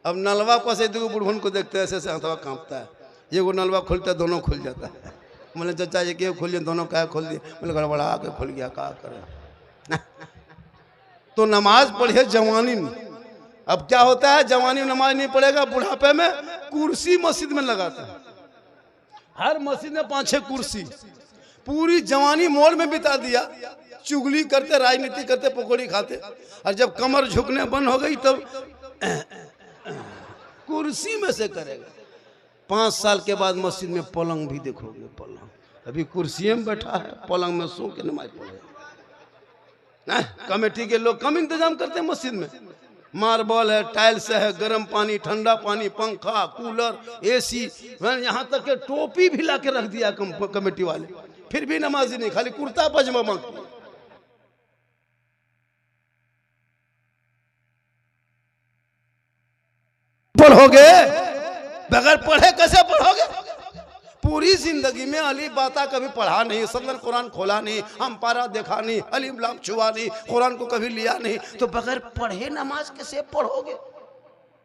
S1: अब नलवा पर से 2 बुढ़वन को देखते हैं, ऐसे ऐसे हाथवा कांपता है। ये वो नलवा खुलता है, दोनों खुल जाता है। बोले चाचा ये क्यों खुल, दोनों क्या खोल दिए। बोले गड़बड़ा के खुल गया, क्या करें। तो नमाज पढ़िए जवानी में। अब क्या होता है, जवानी में नमाज नहीं पढ़ेगा, बुढ़ापे में कुर्सी मस्जिद में लगाता है। हर मस्जिद में 5-6 कुर्सी, पूरी जवानी मॉल में बिता दिया, चुगली करते, राजनीति करते, पकौड़ी खाते। और जब कमर झुकने बंद हो गई तब कुर्सी में से करेगा। 5 साल के बाद मस्जिद में पलंग भी देखोगे, पलंग अभी कुर्सी में बैठा है, पलंग में सो के नमाज पढ़ेगा। कमेटी के लोग कम इंतजाम करते हैं मस्जिद में, मार्बल है, टाइल्स है, गर्म पानी, ठंडा पानी, पंखा, कूलर, एसी, यहाँ तक के टोपी भी ला के रख दिया कमेटी वाले, फिर भी नमाजी नहीं, खाली कुर्ता पजामा मांगते। पढ़ोगे बगैर पढ़े कैसे पढ़ोगे। पूरी जिंदगी में अली बाता कभी पढ़ा नहीं, सल्लल्लाहु कुरान खोला नहीं, हम पारा देखा नहीं, अलीफ लाम छुआ नहीं, कुरान को कभी लिया नहीं, तो बगैर पढ़े नमाज कैसे पढ़ोगे।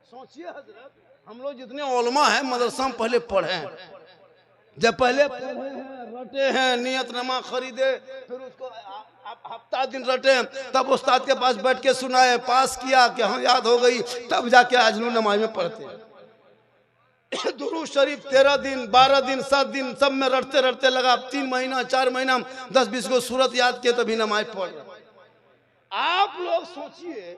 S1: सोचिए हजरत, हम लोग जितने उलमा हैं मदरसा में पहले पढ़े हैं, जब पहले पढ़े हैं, रटे हैं, नियतनामा खरीदे, फिर उसको हफ्ता दिन रटे, तब उस्ताद के पास बैठ के सुनाए, पास किया कि हाँ याद हो गई, तब जाके आजनू नमाज में पढ़ते हैं। दुरूद शरीफ 13 दिन, 12 दिन, 7 दिन सब में रटते रटते लगा, 3 महीना 4 महीना 10-20 को सूरत याद किए तभी नमाज पढ़। आप लोग सोचिए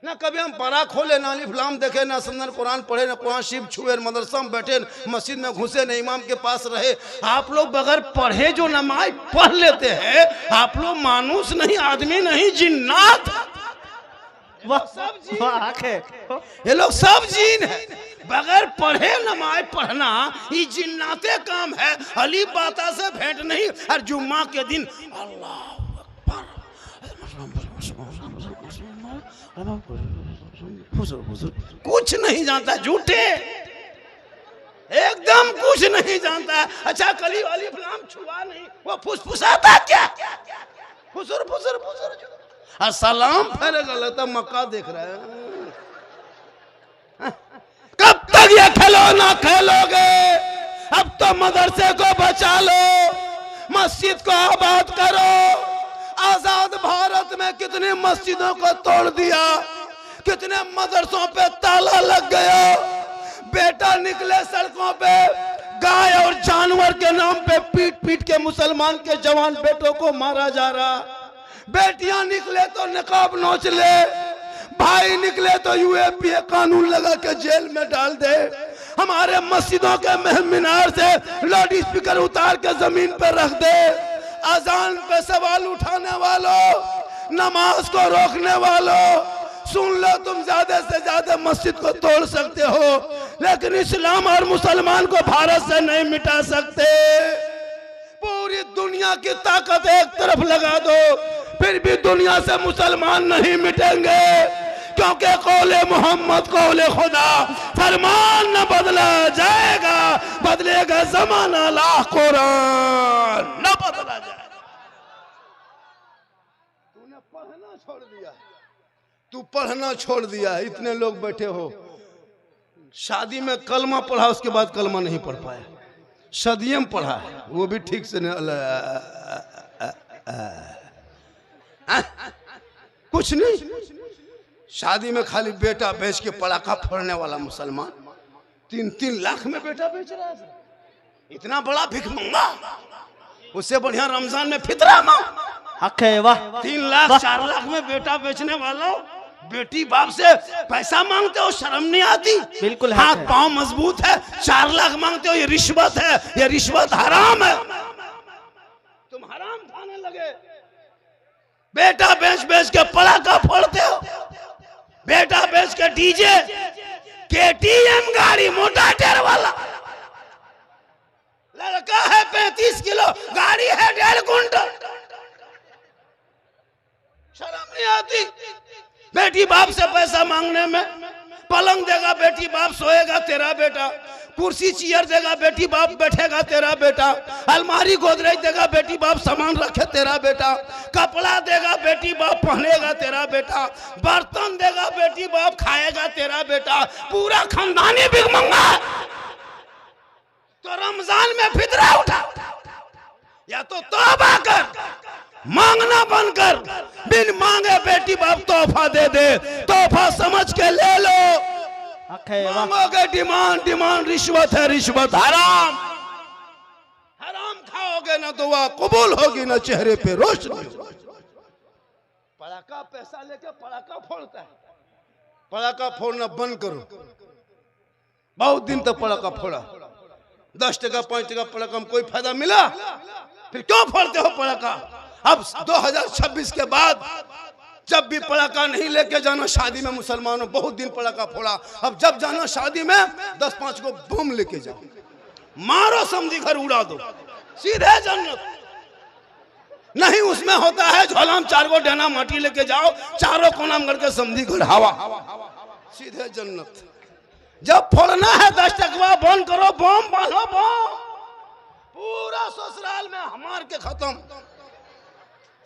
S1: ना, कभी हम पढ़ा खोले, ना अलीफ लाम देखे, ना सल्लल्लाहु कुरान पढ़े, ना कुरान शरीफ छुए, मदरसा में बैठे, मस्जिद में घुसे, ना इमाम के पास रहे। आप लोग बगैर पढ़े जो नमाज पढ़ लेते हैं, आप लोग मानुस नहीं, आदमी नहीं, जिन्नात। सब जीन, ये लोग सब जीन है। बगैर पढ़े नमाज पढ़ना ये जिन्नाते काम है। अली बाता से भेंट नहीं। और जुम्मा के दिन अल्लाह कुछ नहीं जानता, झूठे, एकदम कुछ नहीं जानता। अच्छा कली अलीफ लाम छुआ नहीं, वो फुसफुसाता क्या। फुसुर फुसुर फुसुर और सलाम फेरेगा, लगता मक्का देख रहे हैं। कब तक ये खिलौना खेलोगे? अब तो मदरसे को बचा लो, मस्जिद को आबाद करो। आजाद भारत में कितनी मस्जिदों को तोड़ दिया, कितने मदरसों पे ताला लग गया। बेटा निकले सड़कों पे, गाय और जानवर के नाम पे पीट पीट के मुसलमान के जवान बेटों को मारा जा रहा। बेटियां निकले तो निकाब नोच ले, भाई निकले तो यूएपीए कानून लगा के जेल में डाल दे। हमारे मस्जिदों के मीनार से लाउड स्पीकर उतार के जमीन पर रख दे। अजान पे सवाल उठाने वालों, नमाज को रोकने वालों, सुन लो, तुम ज्यादा से ज्यादा मस्जिद को तोड़ सकते हो, लेकिन इस्लाम और मुसलमान को भारत से नहीं मिटा सकते। पूरी दुनिया की ताकत एक तरफ लगा दो, फिर भी दुनिया से मुसलमान नहीं मिटेंगे, क्योंकि कौले मोहम्मद कौले खुदा, फरमान न बदला जाएगा, बदलेगा जमाना ला कुरान न बदला जाएगा। तूने पढ़ना छोड़ दिया, तू पढ़ना छोड़ दिया। इतने लोग बैठे हो, शादी में कलमा पढ़ा, उसके बाद कलमा नहीं पढ़ पाया। सदियम पढ़ा है, वो भी ठीक से नहीं। कुछ नहीं, शादी में खाली बेटा बेच के पड़ाका फोड़ने वाला मुसलमान 3-3 लाख में बेटा बेच रहा है। इतना बड़ा भिखमंगा, उससे बढ़िया रमजान में फितरा मां। 3 लाख 4 लाख में बेटा बेचने वाला बेटी बाप से पैसा मांगते हो, शर्म नहीं आती?
S4: बिल्कुल
S1: हाथ पांव मजबूत है, 4 लाख मांगते हो, ये रिश्वत है, ये रिश्वत हराम है। तुम हराम खाने लगे। बेटा बेच बेच के पड़ाका फोड़ते हो, बेटा बेच के डीजे, केटीएम गाड़ी, मोटा टायर वाला। लड़का है 35 किलो, गाड़ी है 1.5 कुंटल। शर्म नहीं आती? बेटी बाप से पैसा मांगने में। पलंग देगा बेटी बाप, सोएगा तेरा बेटा। कुर्सी चेयर देगा बेटी बाप, बैठेगा तेरा बेटा। अलमारी गोदरेज देगा बेटी बाप, सामान रखे तेरा बेटा। कपड़ा देगा बेटी बाप, पहनेगा तेरा बेटा। बर्तन देगा बेटी बाप, खाएगा तेरा बेटा। पूरा खानदानी भिखमंगा है। तो रमजान में फितरा उठा, या तो तौबा कर, मांगना बंद कर। बिन मांगे बेटी बाप तोहफा दे दे, तोहफा समझ के ले लो। मांगोगे डिमांड, डिमांड रिश्वत है, रिश्वत हराम। हराम खाओगे ना दुआ कबूल होगी, ना चेहरे पे रोशनी। पड़ाका पैसा लेके पड़ाका फोड़ता है। पड़ाका फोड़ना बंद करो। बहुत दिन तक पड़ाका फोड़ा, 10 टका 5 टका पड़ाका में कोई फायदा मिला? फिर क्यों फोड़ते हो पड़ाका? अब 2026 के बाद जब भी पड़ाका नहीं लेके जाना शादी में। मुसलमानों बहुत दिन पड़ाका फोड़ा, अब जब जाना शादी में 10-5 को बम लेके जाओ, मारो, समझी घर उड़ा दो, सीधे जन्नत। नहीं, उसमें होता है झोला में 4 को डना माटी लेके जाओ, चारों कोना में करके समझी घर हवा, सीधे जन्नत। जब फोड़ना है 10 टकवा बंद करो, बम बांधो, बम पूरा ससुराल में हमार के खत्म।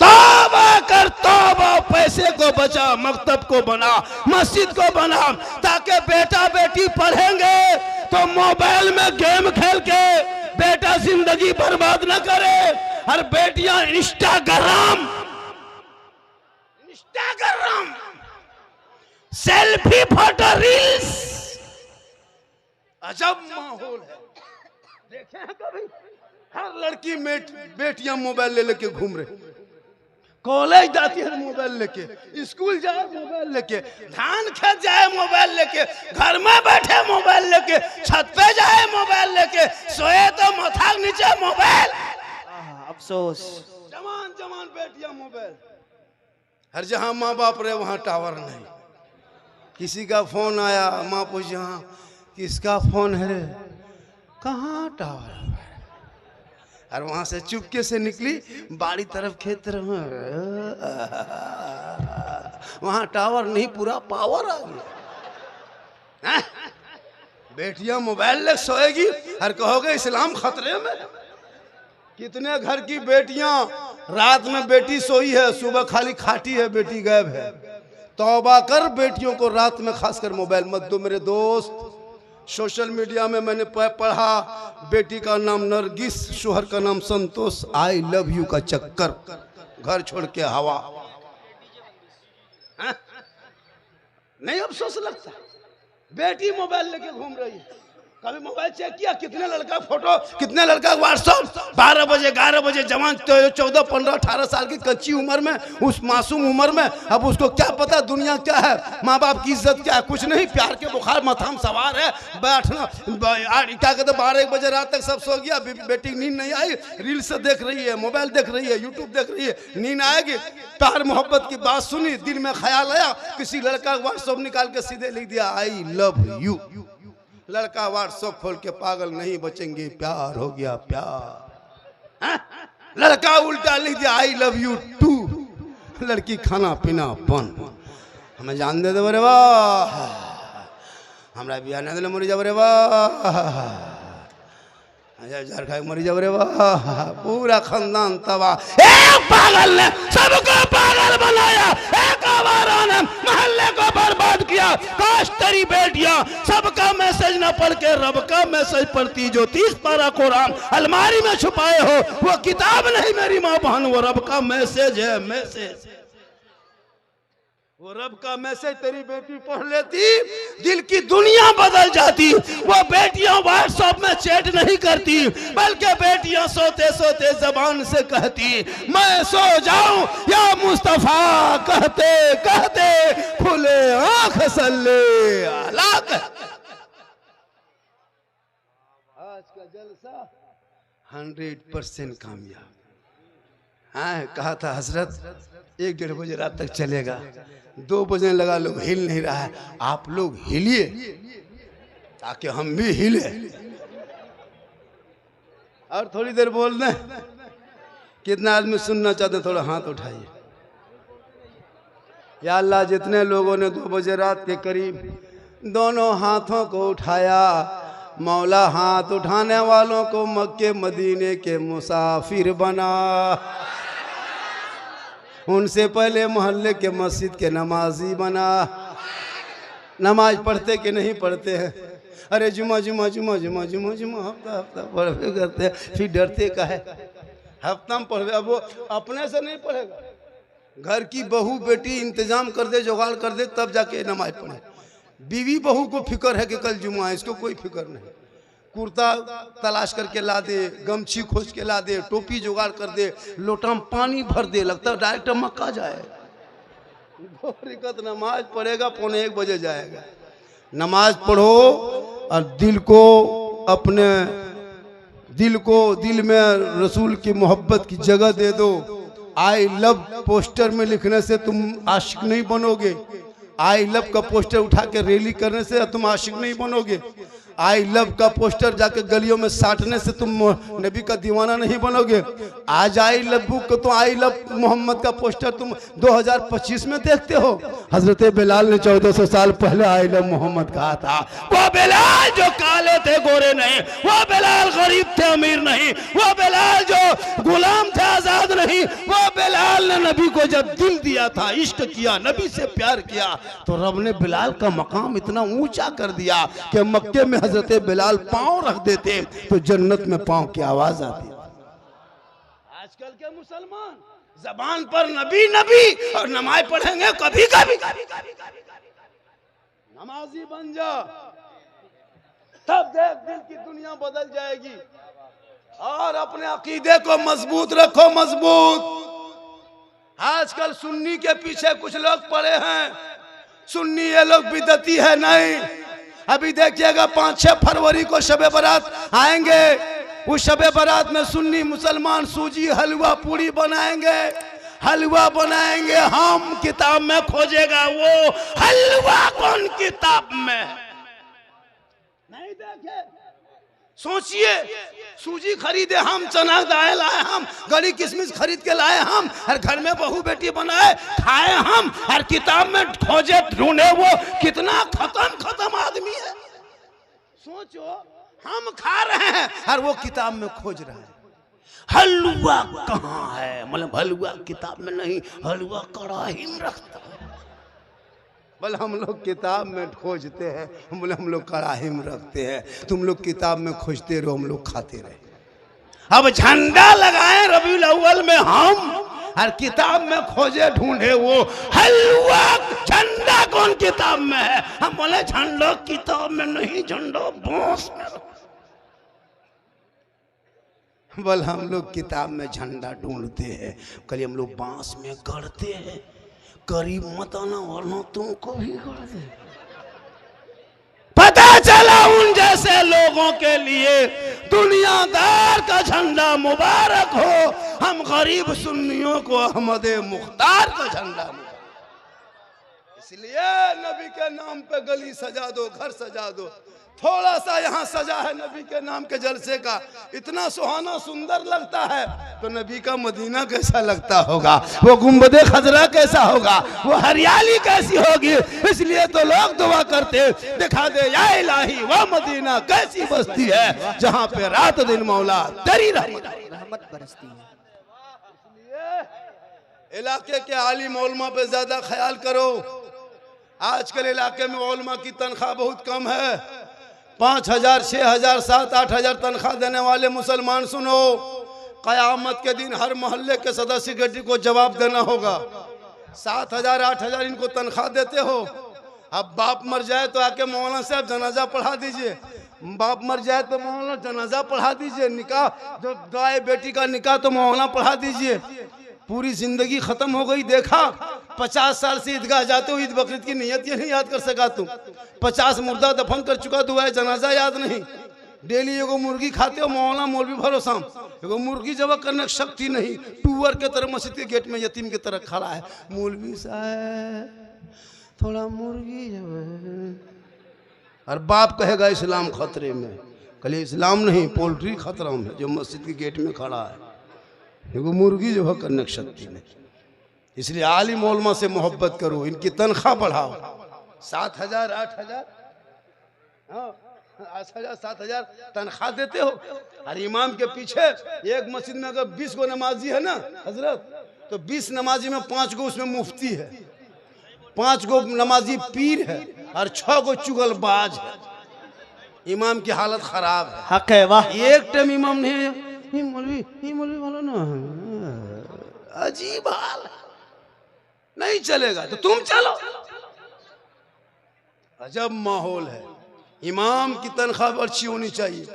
S1: तौबा कर, तौबा। पैसे को बचा, मकतब को बना, मस्जिद को बना, ताकि बेटा बेटी पढ़ेंगे तो मोबाइल में गेम खेल के बेटा जिंदगी बर्बाद न करे। और बेटियां इंस्टाग्राम सेल्फी फोटो रील्स, अजब माहौल है। देखे हैं कभी? हर लड़की बेटियां मोबाइल ले लेके घूम रहे, कॉलेज जाती है मोबाइल लेके, स्कूल जाए मोबाइल लेके, धान खेत जाए मोबाइल लेके, घर में बैठे मोबाइल लेके, छत पे जाए मोबाइल लेके, सोए तो माथा के नीचे मोबाइल।
S4: अफसोस,
S1: जवान जवान बेटियां मोबाइल। हर जहां माँ बाप रहे वहां टावर नहीं। किसी का फोन आया, माँ पूछी हाँ किसका फोन है रे? कहाँ टावर? और वहां से चुपके से निकली बाड़ी तरफ, खेत तरफ, वहां टावर नहीं, पूरा पावर आ गया। बेटियां मोबाइल ले सोएगी और कहोगे इस्लाम खतरे में। कितने घर की बेटियां रात में बेटी सोई है, सुबह खाली खाटी है, बेटी गायब है। तौबा कर, बेटियों को रात में खासकर मोबाइल मत दो मेरे दोस्त। सोशल मीडिया में मैंने पढ़ा, बेटी का नाम नरगिस, शोहर का नाम संतोष, आई लव यू का चक्कर, घर छोड़ के हवा। हाँ? नहीं अफसोस लगता, बेटी मोबाइल लेके घूम रही है। कभी मोबाइल चेक किया कितने लड़का फोटो, कितने लड़का व्हाट्सएप, 12 बजे 11 बजे, जवान 14 15 18 साल की कच्ची उम्र में, उस मासूम उम्र में, अब उसको क्या पता दुनिया क्या है, माँ बाप की इज्जत क्या है, कुछ नहीं। प्यार के बुखार मथाम सवार है, बैठना क्या कहते 12-1 बजे रात तक सब सो गया, बेटी नींद नहीं आई, रील्स देख रही है, मोबाइल देख रही है, यूट्यूब देख रही है, नींद आएगी। प्यार मोहब्बत की बात सुनी, दिल में ख्याल आया, किसी लड़का व्हाट्सएप निकाल के सीधे लिख दिया आई लव यू। लड़का व्हाट्सएप खोल के पागल नहीं बचेंगे, प्यार हो गया प्यार। हाँ? लड़का उल्टा लिख दिया आई लव यू टू। लड़की खाना पीना बंद, हमें जान दे दे बरे वाह, हमरा बियाह नहीं दिले मरी जाब रे वाह, मरी जाब रे वाह, पूरा खानदान तबाह। एक पागल ने सबको पागल बनाया, एक आवारा ने मोहल्ले को बर्बाद किया। काश तेरी बेटियां सबका मैसेज न पढ़ के रब का मैसेज पढ़ती, जो 30 पारा कुरान अलमारी में छुपाए हो। वो किताब नहीं मेरी माँ बहन, वो रब का मैसेज है, मैसेज, वो रब का मैसेज तेरी बेटी पढ़ लेती, दिल की दुनिया बदल जाती। वो बेटियां व्हाट्सएप में चैट नहीं करती, बल्कि बेटियां सोते सोते जबान से कहती मैं सो जाऊं या मुस्तफा, कहते कहते खुले आंख सल्ले अला। आज का जलसा 100% कामयाब। हाँ, कहा था हजरत 1-1.5 बजे रात तक चलेगा, 2 बजने लगा, लोग हिल नहीं रहा है। आप लोग हिलिए ताकि हम भी हिले। और थोड़ी देर बोल दें, कितना आदमी सुनना चाहते हैं, थोड़ा हाथ उठाइए। या अल्लाह, जितने लोगों ने 2 बजे रात के करीब दोनों हाथों को उठाया, मौला हाथ उठाने वालों को मक्के मदीने के मुसाफिर बना। उनसे पहले मोहल्ले के मस्जिद के नमाजी बना। नमाज पढ़ते कि नहीं पढ़ते हैं? अरे जुमा जुमा जुमा जुमा जुमा जुमा हफ्ता हफ्ता पढ़ते करते हैं, फिर डरते का है हफ्ता में पढ़े। अब वो अपने से नहीं पढ़ेगा, घर की बहू बेटी इंतजाम कर दे, जुगाड़ कर दे, तब जाके नमाज पढ़े। बीवी बहू को फिक्र है कि कल जुमा है, इसको कोई फिक्र नहीं। कुर्ता तलाश करके ला दे, गमछी खोज के ला दे, टोपी जुगाड़ कर दे, लोटा में पानी भर दे, लगता है डायरेक्ट मक्का जाए। नमाज पढ़ेगा 1 बजे जाएगा। नमाज पढ़ो और दिल में रसूल की मोहब्बत की जगह दे दो। आई लव पोस्टर में लिखने से तुम आशिक नहीं बनोगे। आई लव का पोस्टर उठा के रैली करने से तुम आशिक नहीं बनोगे। आई लव का पोस्टर जाके गलियों में साटने से तुम नबी का दीवाना नहीं बनोगे। आज आई लव को तो आई लव मोहम्मद का पोस्टर तुम 2025 में देखते हो। हजरत बिलाल ने 1400 साल पहले आई लव मोहम्मद कहा था। वो बिलाल जो काले थे गोरे नहीं, वो बिलाल गरीब थे अमीर नहीं, वो बिलाल जो गुलाम थे आजाद नहीं, वो बिलाल ने नबी को जब दिल दिया था, इश्क किया, नबी से प्यार किया, तो रब ने बिलाल का मकाम इतना ऊंचा कर दिया कि मक्के में हजरत बिलाल पांव रख देते तो जन्नत में पांव की आवाज आती। आजकल के मुसलमान जबान पर नबी नबी और नमाज पढ़ेंगे कभी कभी, नमाजी बन जा, तब देख दिल की दुनिया बदल जाएगी। और अपने अकीदे को मजबूत रखो, मजबूत। आजकल सुन्नी के पीछे कुछ लोग पड़े हैं, सुन्नी ये लोग बिदती है नहीं। अभी देखिएगा 5-6 फरवरी को शबे बारात आएंगे, उस शबे बारात में सुन्नी मुसलमान सूजी हलवा पूरी बनाएंगे, हलवा बनाएंगे। हम किताब में खोजेगा वो हलवा कौन किताब में नहीं देखे। सोचिए, सूजी खरीदे हम, चना दाल लाए हम, गली किशमिश खरीद के लाए हम, हर घर में बहू बेटी बनाए खाए हम, हर किताब में खोजे ढूंढे वो कितना खत्म आदमी है। सोचो, हम खा रहे हैं और वो किताब में खोज रहा है। हलवा कहाँ है? मतलब हलवा किताब में नहीं, हलवा कड़ाही में रखता है। बोले हम लोग किताब में खोजते हैं, बोले हम लोग कड़ाही में रखते हैं। तुम लोग किताब में खोजते रहो, हम लोग खाते रहे। अब झंडा लगाए रबीउल अव्वल में हम, हर किताब में खोजे ढूंढे वो हलवा। झंडा कौन किताब में है? हम बोले झंडा किताब में नहीं, झंडा बांस में। बोल हम लोग किताब में झंडा ढूंढते हैं, कल हम लोग बांस में गढ़ते हैं। करीब मत आना वरना तुमको भी गढ़ दे। पता चला उन जैसे लोगों के लिए दुनियादार का झंडा मुबारक हो, हम गरीब सुन्नियों को अहमद मुख्तार का झंडा मुबारक। इसलिए नबी के नाम पे गली सजा दो, घर सजा दो। थोड़ा सा यहाँ सजा है नबी के नाम के जलसे का, इतना सुहाना सुंदर लगता है। तो नबी का मदीना कैसा लगता होगा, वो गुंबदे खजरा कैसा होगा, वो हरियाली कैसी होगी। इसलिए तो लोग दुआ करते, दिखा दे या इलाही वो मदीना कैसी बस्ती है जहाँ पे रात दिन मौला तेरी रहमत बरसती है। इलाके के आलिम उलमा पे ज्यादा ख्याल करो। आजकल इलाके में उलमा की तनख्वाह बहुत कम है। 5,000, 6,000, 7,000, 8,000 तनख्वाह देने वाले मुसलमान सुनो, कयामत के दिन हर मोहल्ले के सदस्य गड्डी को जवाब देना होगा। 7,000, 8,000 इनको तनख्वाह देते हो। अब बाप मर जाए तो आके मौलाना साहब जनाजा पढ़ा दीजिए। बाप मर जाए तो मौलाना जनाजा पढ़ा दीजिए। निकाह जो गाय बेटी का निकाह तो मौलाना पढ़ा दीजिए। पूरी जिंदगी खत्म हो गई। देखा 50 साल से ईदगाह जाते हो, ईद बकरीद की नियत ये नहीं याद कर सका तुम। 50 मुर्दा दफन कर चुका तो है, जनाजा याद नहीं। डेली एगो मुर्गी खाते हो, मौलाना मौलवी भरोसा एगो मुर्गी जब करने की शक्ति नहीं। टूअर के तरह मस्जिद के गेट में यतीम की तरह खड़ा है। मौलवी साहब थोड़ा मुर्गी और बाप कहेगा इस्लाम खतरे में। कल इस्लाम नहीं, पोल्ट्री खतरा में जो मस्जिद के गेट में खड़ा है। एगो मुर्गी जो है करने की शक्ति नहीं। इसलिए आलिम उलमा से मोहब्बत करो, इनकी तनख्वाह बढ़ाओ। 7,000, 8,000, 8,000, 7,000 तनख्वाह देते हो। और इमाम के पीछे एक मस्जिद में अगर 20 गो नमाजी है ना हजरत, तो 20 नमाजी में 5 गो उसमें मुफ्ती है, 5 गो नमाजी पीर है और 6 गो चुगलबाज है। इमाम की हालत खराब है।
S4: हक है वाह।
S1: एक टाइम इमाम नहीं, ये मौलवी वाला ना अजीब हाल है, नहीं चलेगा तो तुम चलो। अजब माहौल है। इमाम की तनख्वाह अच्छी होनी चाहिए।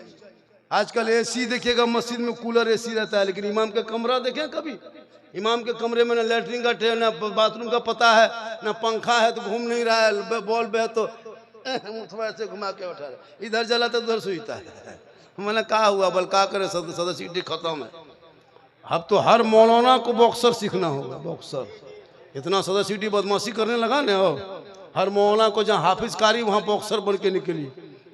S1: आजकल एसी देखिएगा, मस्जिद में कूलर एसी रहता है, लेकिन इमाम का कमरा देखें कभी? इमाम के कमरे में ना लैट्रिन का ट्रे, ना बाथरूम का पता है, ना पंखा है तो घूम नहीं रहा है, बॉल पे है तो थोड़ा से घुमा के उठा रहा, इधर जला तो उधर सुईता है। मैंने कहा हुआ बल का करे, सदस्य खत्म है। अब तो हर मौलाना को बॉक्सर सीखना होगा। बॉक्सर इतना सदस्य बदमाशी करने लगा ना, हो हर मौलाना को जहाँ हाफिज कारी वहाँ बॉक्सर बन के निकली।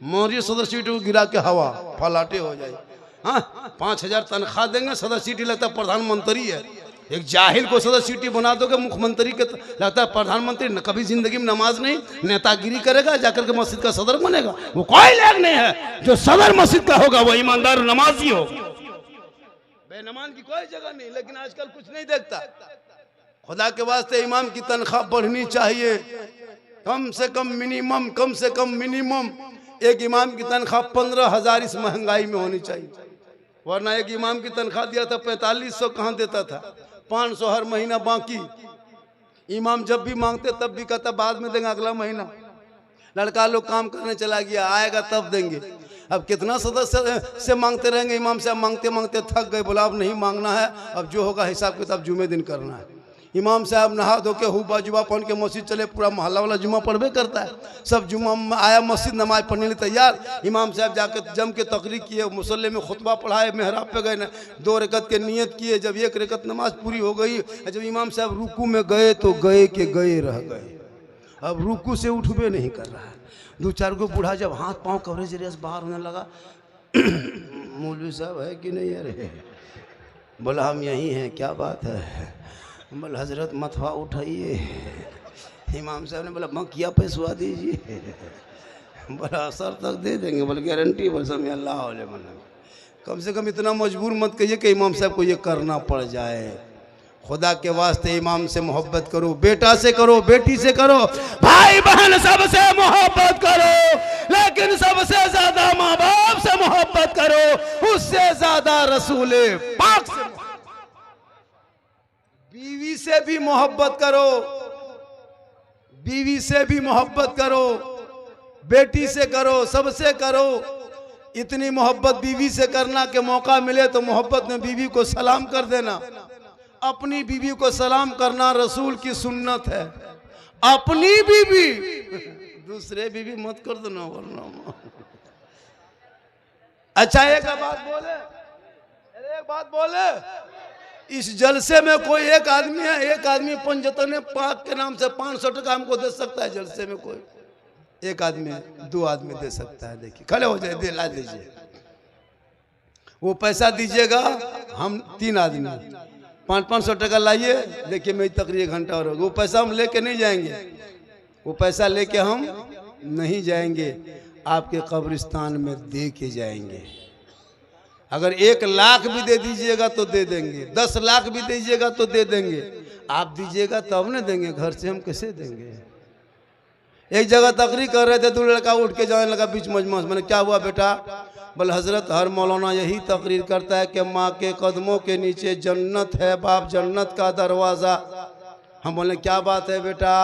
S1: मोरी सदस्य को गिरा के हवा फलाटे हो जाए। हाँ 5,000 तनख्वाह देंगे, सदस्य लगता है प्रधानमंत्री है। एक जाहिल को सदस्य बना दोगे मुख्यमंत्री के, लगता है प्रधानमंत्री। न कभी जिंदगी में नमाज नहीं, नेतागिरी करेगा, जाकर के मस्जिद का सदर बनेगा। वो कोई लायक नहीं है। जो सदर मस्जिद का होगा वो ईमानदार नमाजी हो। बेनमान की कोई जगह नहीं। लेकिन आजकल कुछ नहीं देखता। खुदा के वास्ते इमाम की तनख्वाह बढ़नी चाहिए। कम से कम मिनिमम एक इमाम की तनख्वाह 15,000 इस महंगाई में होनी चाहिए। वरना एक इमाम की तनख्वाह दिया था 4500, कहाँ देता था? 500 हर महीना बाकी। इमाम जब भी मांगते तब भी कहता बाद में देंगे, अगला महीना। लड़का लोग काम करने चला गया, आएगा तब देंगे। अब कितना सदस्य से मांगते रहेंगे? इमाम से मांगते मांगते थक गए, बोला अब नहीं मांगना है, अब जो होगा हिसाब किताब जुमे दिन करना है। इमाम साहब नहा धो के हुबा जुबा पहन के मस्जिद चले। पूरा मोहल्ला वाला जुम्मा पढ़बे करता है। सब जुम्मा आया मस्जिद, नमाज पढ़ने लिए तैयार। इमाम साहब जाकर जम के तकरीर किए, मुसल्ले में खुतबा पढ़ाए, मेहराब पे गए, 2 रकत के नियत किए। जब 1 रकत नमाज पूरी हो गई, जब इमाम साहब रुकू में गए तो गए के गए रह गए। अब रुकू से उठबे नहीं कर रहा है। 2-4 गो बूढ़ा जब हाथ पाँव कवरेज एरिया से बाहर होने लगा, मौलवी साहब है कि नहीं? अरे बोला हम यहीं हैं, क्या बात है? बोला हजरत मथवा उठाइए। इमाम साहब ने बोला मकिया पैसवा दीजिए। बोला असर तक दे देंगे। बोले गारंटी? बोल समय अल्लाह कम से कम इतना मजबूर मत कहिए कि इमाम साहब को ये करना पड़ जाए। खुदा के वास्ते इमाम से मोहब्बत करो, बेटा से करो, बेटी से करो, भाई बहन सबसे मोहब्बत करो, लेकिन सबसे ज्यादा माँ बाप से मोहब्बत करो, उससे ज्यादा रसूल पाक से। बीवी से भी मोहब्बत करो, बीवी से भी मोहब्बत करो, बेटी से करो, सबसे करो। इतनी मोहब्बत बीवी से करना के मौका मिले तो मोहब्बत में बीवी को सलाम कर देना। अपनी बीवी को सलाम करना रसूल की सुन्नत है। अपनी बीवी, दूसरे बीवी मत कर देना वरना। अच्छा एक बात बोले, एक बात बोले, इस जलसे में कोई एक आदमी है, एक आदमी पंजतन पाक के नाम से 500 टका हमको दे सकता है। जलसे में कोई एक आदमी है, 2 आदमी दे सकता है। देखिए खड़े हो जाए, दिला दीजिए, वो पैसा दीजिएगा। हम 3 आदमी 500 टका लाइए। देखिए मेरी तकरीर 1 घंटा और होगा। वो पैसा हम लेके नहीं जाएंगे, वो पैसा लेके हम नहीं जाएंगे, आपके कब्रिस्तान में दे के जाएंगे। अगर 1 लाख भी दे दीजिएगा तो दे देंगे, 10 लाख भी दीजिएगा तो दे देंगे। आप दीजिएगा तब न देंगे, घर से हम कैसे देंगे। एक जगह तकरीर कर रहे थे, 2 लड़का उठ के जाने लगा बीच मजमा। मैंने क्या हुआ बेटा? बोले हजरत हर मौलाना यही तकरीर करता है कि माँ के कदमों के नीचे जन्नत है, बाप जन्नत का दरवाज़ा। हम बोले क्या बात है बेटा?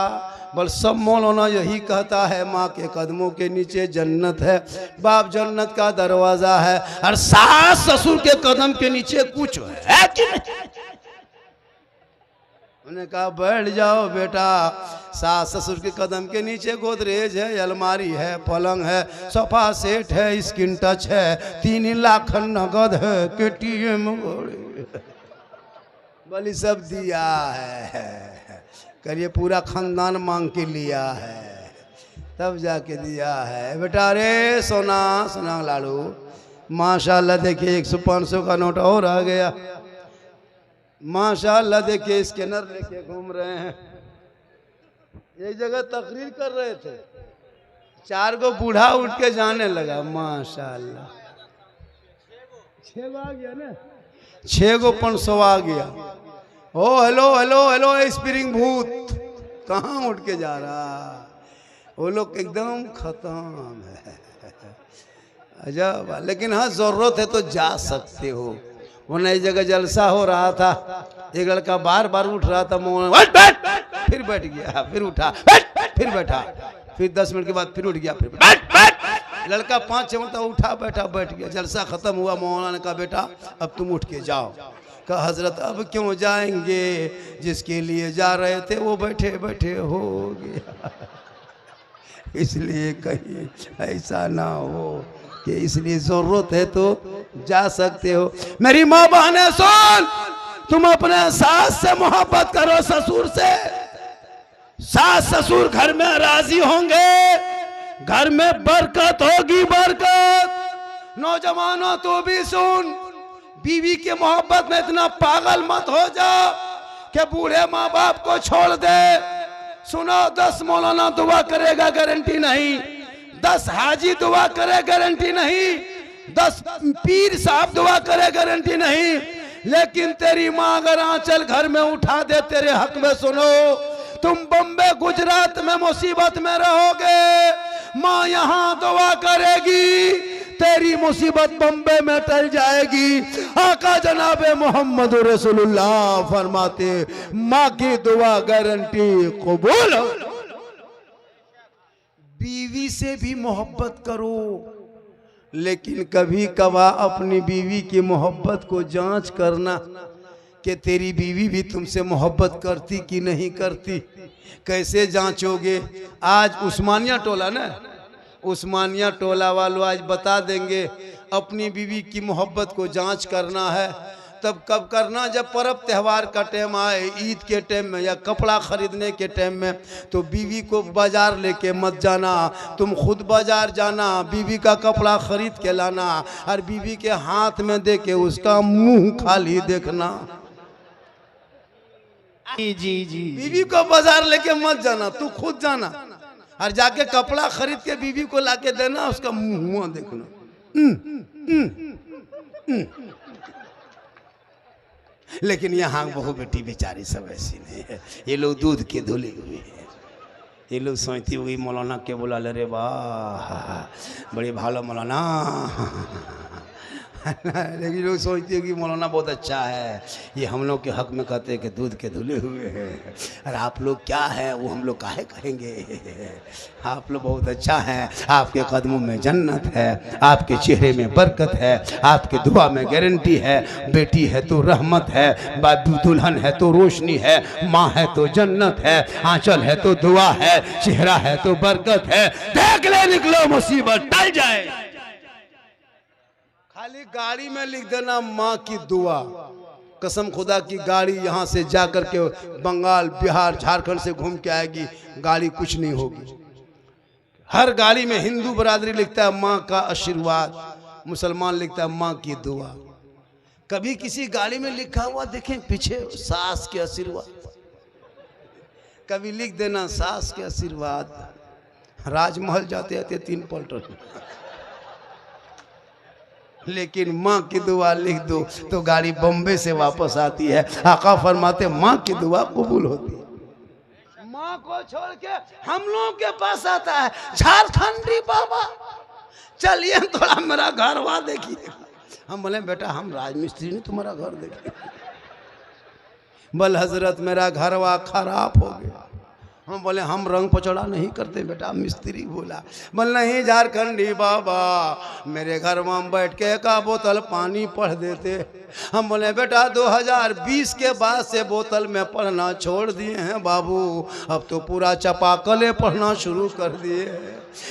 S1: बोल सब मौलाना यही कहता है, माँ के कदमों के नीचे जन्नत है, बाप जन्नत का दरवाज़ा है, और सास ससुर के कदम के नीचे कुछ है कि नहीं? उन्होंने कहा बैठ जाओ बेटा, सास ससुर के कदम के नीचे गोदरेज है, अलमारी है, पलंग है, सोफा सेट है, स्किन टच है, 3 लाख नगद है, KTM बली सब दिया है। करिए पूरा खानदान मांग के लिया है, तब जाके दिया है बेटा। रे सोना सोना लाड़ू, माशाल्लाह देखिए 100-500 का नोट और आ गया। माशाल्लाह देखिए स्कैनर लेके घूम रहे हैं। एक जगह तकरीर कर रहे थे, 4 गो बूढ़ा उठ के जाने लगा। माशाल्लाह 6 गो आ गया ना, 6 गो 500 आ गया। ओ हेलो हेलो हेलो स्प्रिंग भूत कहाँ उठ के जा रहा? वो लोग एकदम खत्म है। अजब। लेकिन हाँ जरूरत है तो जा सकते हो। वो नई जगह जलसा हो रहा था, एक लड़का बार बार उठ रहा था, फिर बैठ गया, फिर उठा, फिर बैठा, फिर 10 मिनट के बाद फिर उठ गया, फिर बैठ। लड़का 5-6 मिनट उठा बैठा बैठ गया। जलसा खत्म हुआ, मौलाना ने कहा बेटा अब तुम उठ के जाओ। कहा हजरत अब क्यों जाएंगे, जिसके लिए जा रहे थे वो बैठे बैठे हो गया। इसलिए कहीं ऐसा ना हो कि इसलिए जरूरत है तो जा सकते हो। मेरी माँ बहने सुन, तुम अपने सास से मोहब्बत करो, ससुर से। सास ससुर घर में राजी होंगे, घर में बरकत होगी, बरकत। नौजवानों तो भी सुन, बीवी के मोहब्बत में इतना पागल मत हो जाओ कि बूढ़े माँ बाप को छोड़ दे। सुनो, 10 मौलाना दुआ करेगा गारंटी नहीं, 10 हाजी दुआ करे गारंटी नहीं, 10 पीर साहब दुआ करे गारंटी नहीं, लेकिन तेरी माँ अगर आंचल घर में उठा दे तेरे हक में, सुनो तुम बम्बे गुजरात में मुसीबत में रहोगे, माँ यहाँ दुआ करेगी, तेरी मुसीबत बम्बे में टल जाएगी। आका जनाबे मोहम्मद रसूलुल्लाह फरमाते माँ की दुआ गारंटी कबूल। बीवी से भी मोहब्बत करो, लेकिन कभी कभार अपनी बीवी की मोहब्बत को जांच करना कि तेरी बीवी भी तुमसे मोहब्बत करती कि नहीं करती। कैसे जांचोगे? आज उस्मानिया टोला ना, उस्मानिया टोला वालों आज बता देंगे। अपनी बीवी की मोहब्बत को जांच करना है तब कब करना? जब पर्व त्यौहार का टाइम आए, ईद के टाइम में या कपड़ा खरीदने के टाइम में, तो बीवी को बाजार लेके मत जाना, तुम खुद बाजार जाना, बीवी का कपड़ा खरीद के लाना और बीवी के हाथ में दे के उसका मुंह खाली देखना।
S4: जी जी जी।
S1: बीवी को बाजार लेके मत जाना, तू खुद जाना और जाके कपड़ा खरीद के बीवी को लाके देना, उसका मुंह देखना। लेकिन यहाँ बहू बेटी बेचारी सब ऐसी नहीं है, ये लोग दूध के धुले हुए हैं। ये लोग सोचती हुई मौलाना के बोला रे वाह बड़ी भालो मौलाना लेकिन लोग सोचते हैं कि मौलाना बहुत अच्छा है। ये हम लोग के हक में कहते हैं कि दूध के धुले हुए हैं, और आप लोग क्या है वो हम लोग काहे कहेंगे। आप लोग बहुत अच्छा हैं, आपके कदमों में जन्नत है, आपके चेहरे में बरकत है, आपके दुआ में गारंटी है। बेटी है तो रहमत है, बाबू दुल्हन है तो रोशनी है, माँ है तो जन्नत है, आंचल है तो दुआ है, चेहरा है तो बरकत है। देख ले निकलो मुसीबत टल जाए। खाली गाड़ी में लिख देना माँ की दुआ। कसम खुदा की गाड़ी यहाँ से जाकर के बंगाल बिहार झारखंड से घूम के आएगी, गाड़ी कुछ नहीं होगी। हर गाड़ी में हिंदू बरादरी लिखता है माँ का आशीर्वाद, मुसलमान लिखता है माँ की दुआ। कभी किसी गाड़ी में लिखा हुआ देखें पीछे सास के आशीर्वाद, कभी लिख देना सास के आशीर्वाद। राजमहल जाते जाते 3 पलटन लेकिन माँ की दुआ लिख दो तो गाड़ी बम्बे से वापस आती है। आका फरमाते माँ की दुआ कबूल होती है। माँ को छोड़ के हम लोगों के पास आता है झारखंडी बाबा, चलिए थोड़ा मेरा घर वहाँ देखिए। हम बोले बेटा हम राजमिस्त्री नहीं, तुम्हारा घर देखिए। बल हजरत मेरा घर वहाँ खराब हो गया। हम बोले हम रंग पचड़ा नहीं करते बेटा, मिस्त्री बोला। बोल नहीं झारखंडी बाबा, मेरे घर में बैठ के 1 बोतल पानी पढ़ देते। हम बोले बेटा 2020 के बाद से बोतल में पढ़ना छोड़ दिए हैं बाबू, अब तो पूरा चपाकले पढ़ना शुरू कर दिए।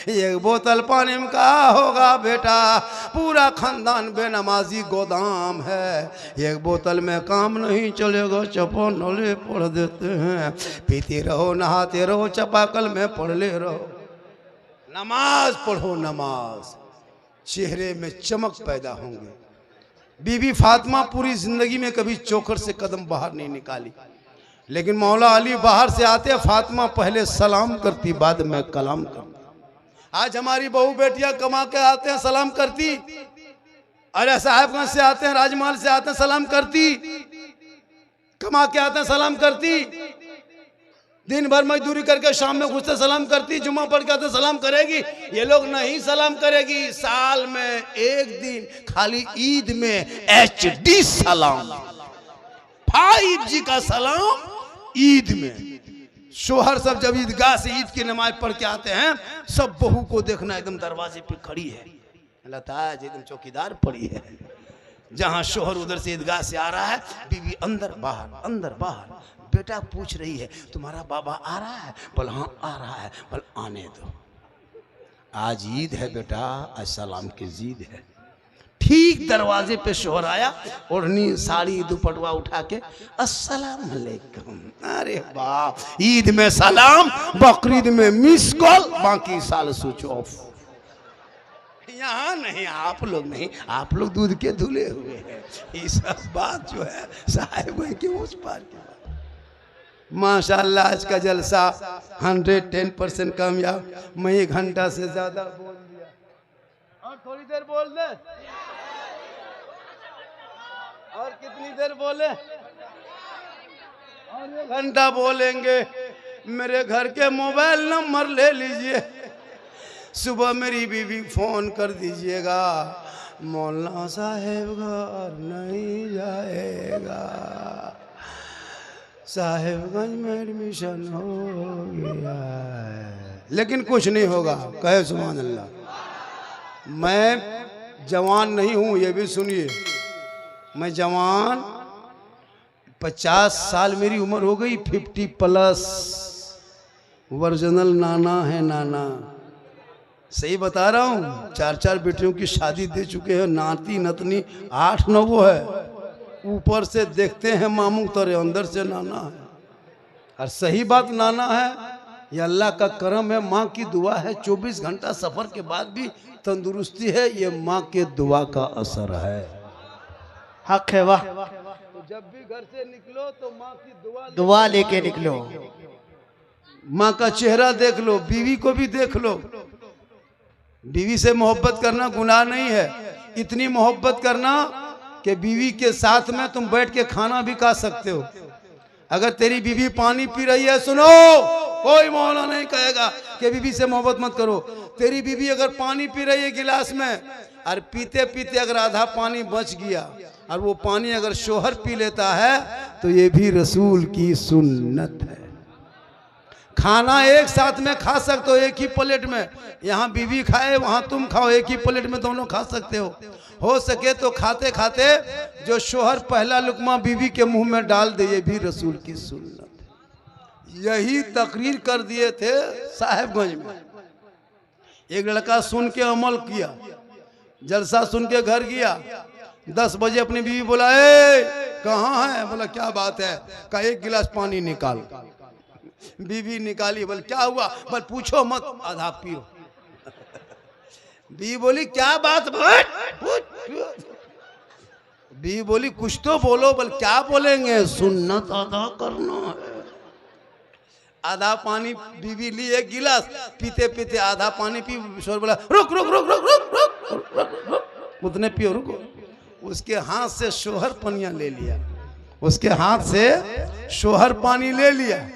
S1: 1 बोतल पानी में कहा होगा बेटा, पूरा खानदान बेनमाजी गोदाम है। 1 बोतल में काम नहीं चलेगा, चपाकले पढ़ देते हैं। पीते रहो नहाते रहो, चपाकल में पढ़ ले रहो। नमाज पढ़ो, नमाज, चेहरे में चमक पैदा होंगे। बीबी फातिमा पूरी जिंदगी में कभी चोकर से कदम बाहर नहीं निकाली, लेकिन मौला अली बाहर से आते फातिमा पहले सलाम करती बाद में कलाम करती। आज हमारी बहू बेटियां कमा के आते हैं सलाम करती, अरे साहेबगंज से आते हैं, राजमहल से आते हैं सलाम करती, कमा के आते हैं सलाम करती, दिन भर मजदूरी करके शाम में घुसते सलाम करती, जुम्मा पढ़ के आते सलाम करेगी। ये लोग नहीं सलाम करेगी, साल में 1 दिन खाली ईद में HD सलाम, 5G का सलाम ईद में। शोहर सब जब ईदगाह से ईद की नमाज पढ़ के आते हैं, सब बहू को देखना एकदम दरवाजे पे खड़ी है, लताज एकदम चौकीदार पड़ी है। जहां शोहर उधर से ईदगाह से आ रहा है, बीवी अंदर बाहर अंदर बाहर। बेटा पूछ रही है तुम्हारा बाबा आ रहा है? बोल हाँ आ रहा है। बोल आने दो, आज ईद है बेटा, आज सलाम की जीद है। ठीक दरवाजे पे शोहर आया, ओढ़नी साड़ी दुपट्टा उठा के अस्सलाम वालेकुम। अरे वाह, ईद में सलाम, बकरीद में मिस कॉल, बाकी साल स्विच ऑफ। यहाँ नहीं, आप लोग नहीं, आप लोग दूध के धुले हुए हैं। ये सब बात जो है साहेब के उस पार की बात। माशाल्लाह आज का जलसा 110% कामयाब। मैं 1 घंटा से ज्यादा बोल दिया, और थोड़ी देर बोल दे, और कितनी देर बोले, और 1 घंटा बोलेंगे। मेरे घर के मोबाइल नंबर ले लीजिए, सुबह मेरी बीवी फोन कर दीजिएगा, मौलाना साहेब घर नहीं जाएगा, साहेबगंज में एडमिशन हो गया है। लेकिन कुछ नहीं होगा, कहे सुभान अल्लाह। मैं जवान नहीं हूँ, ये भी सुनिए, मैं जवान 50 साल मेरी उम्र हो गई, 50+। ओरिजिनल नाना है नाना, सही बता रहा हूँ। 4 बेटियों की शादी दे चुके हैं, नाती नतनी 8-9 है। ऊपर से देखते हैं मामू तोरे, अंदर से नाना है। और सही बात नाना है, ये अल्लाह का करम है, माँ की दुआ है। 24 घंटा सफर के बाद भी तंदुरुस्ती है, ये माँ के दुआ का असर है।
S4: हक है, वाह।
S1: तो जब भी घर से निकलो तो माँ की
S4: दुआ लेके निकलो,
S1: माँ का चेहरा देख लो, बीवी को भी देख लो। बीवी से मोहब्बत करना गुनाह नहीं है, इतनी मोहब्बत करना कि बीवी के साथ में तुम बैठ के खाना भी खा सकते हो। अगर तेरी बीवी पानी पी रही है, सुनो, कोई मौला नहीं कहेगा कि बीवी से मोहब्बत मत करो। तेरी बीवी अगर पानी पी रही है गिलास में, और पीते पीते अगर आधा पानी बच गया और वो पानी अगर शोहर पी लेता है, तो ये भी रसूल की सुन्नत है। खाना एक साथ में खा सकते हो, एक ही प्लेट में। यहाँ बीवी खाए, वहाँ तुम खाओ, एक ही प्लेट में दोनों खा सकते हो सके तो खाते खाते जो शोहर पहला लुकमा बीवी के मुंह में डाल दे, ये भी रसूल की सुन्नत है। यही तकरीर कर दिए थे साहेबगंज में। एक लड़का सुन के अमल किया, जलसा सुन के घर गया, 10 बजे अपनी बीवी बोला, ए कहाँ है? बोला क्या बात है? का एक गिलास पानी निकाल। बीवी निकाली, बोल क्या हुआ? बोल पूछो मत, आधा पियो। बीवी बोली क्या बात? बीवी बोली कुछ तो बोलो। बोल क्या बोलेंगे? सुन्नत अदा करना है। आधा पानी बीवी ली, एक गिलास, पीते पीते आधा पानी पी। शोर बोला रुक रुक रुक रुक रुक रुक रुक रुक, उतने पियो, रुको। उसके हाथ से शोहर पनिया ले लिया, उसके हाथ से शोहर पानी ले लिया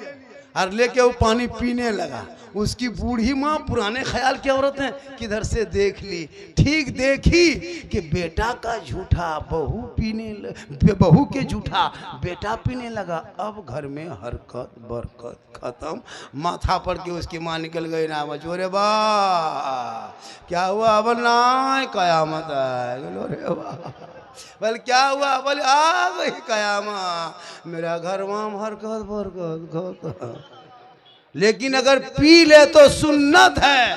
S1: और लेके वो पानी पीने लगा। उसकी बूढ़ी माँ, पुराने ख्याल की औरत है, किधर से देख ली, ठीक देखी कि बेटा का झूठा बहू के झूठा बेटा पीने लगा। अब घर में हरकत बरकत खत्म। माथा पर के उसकी माँ निकल गई ना, बचोरे बा क्या हुआ? अब ना कयामत है। रे वाह, बोल क्या हुआ? बोल आ गई कयामत, मेरा घर वहां हरकत बरकत। लेकिन अगर पी ले तो सुन्नत है,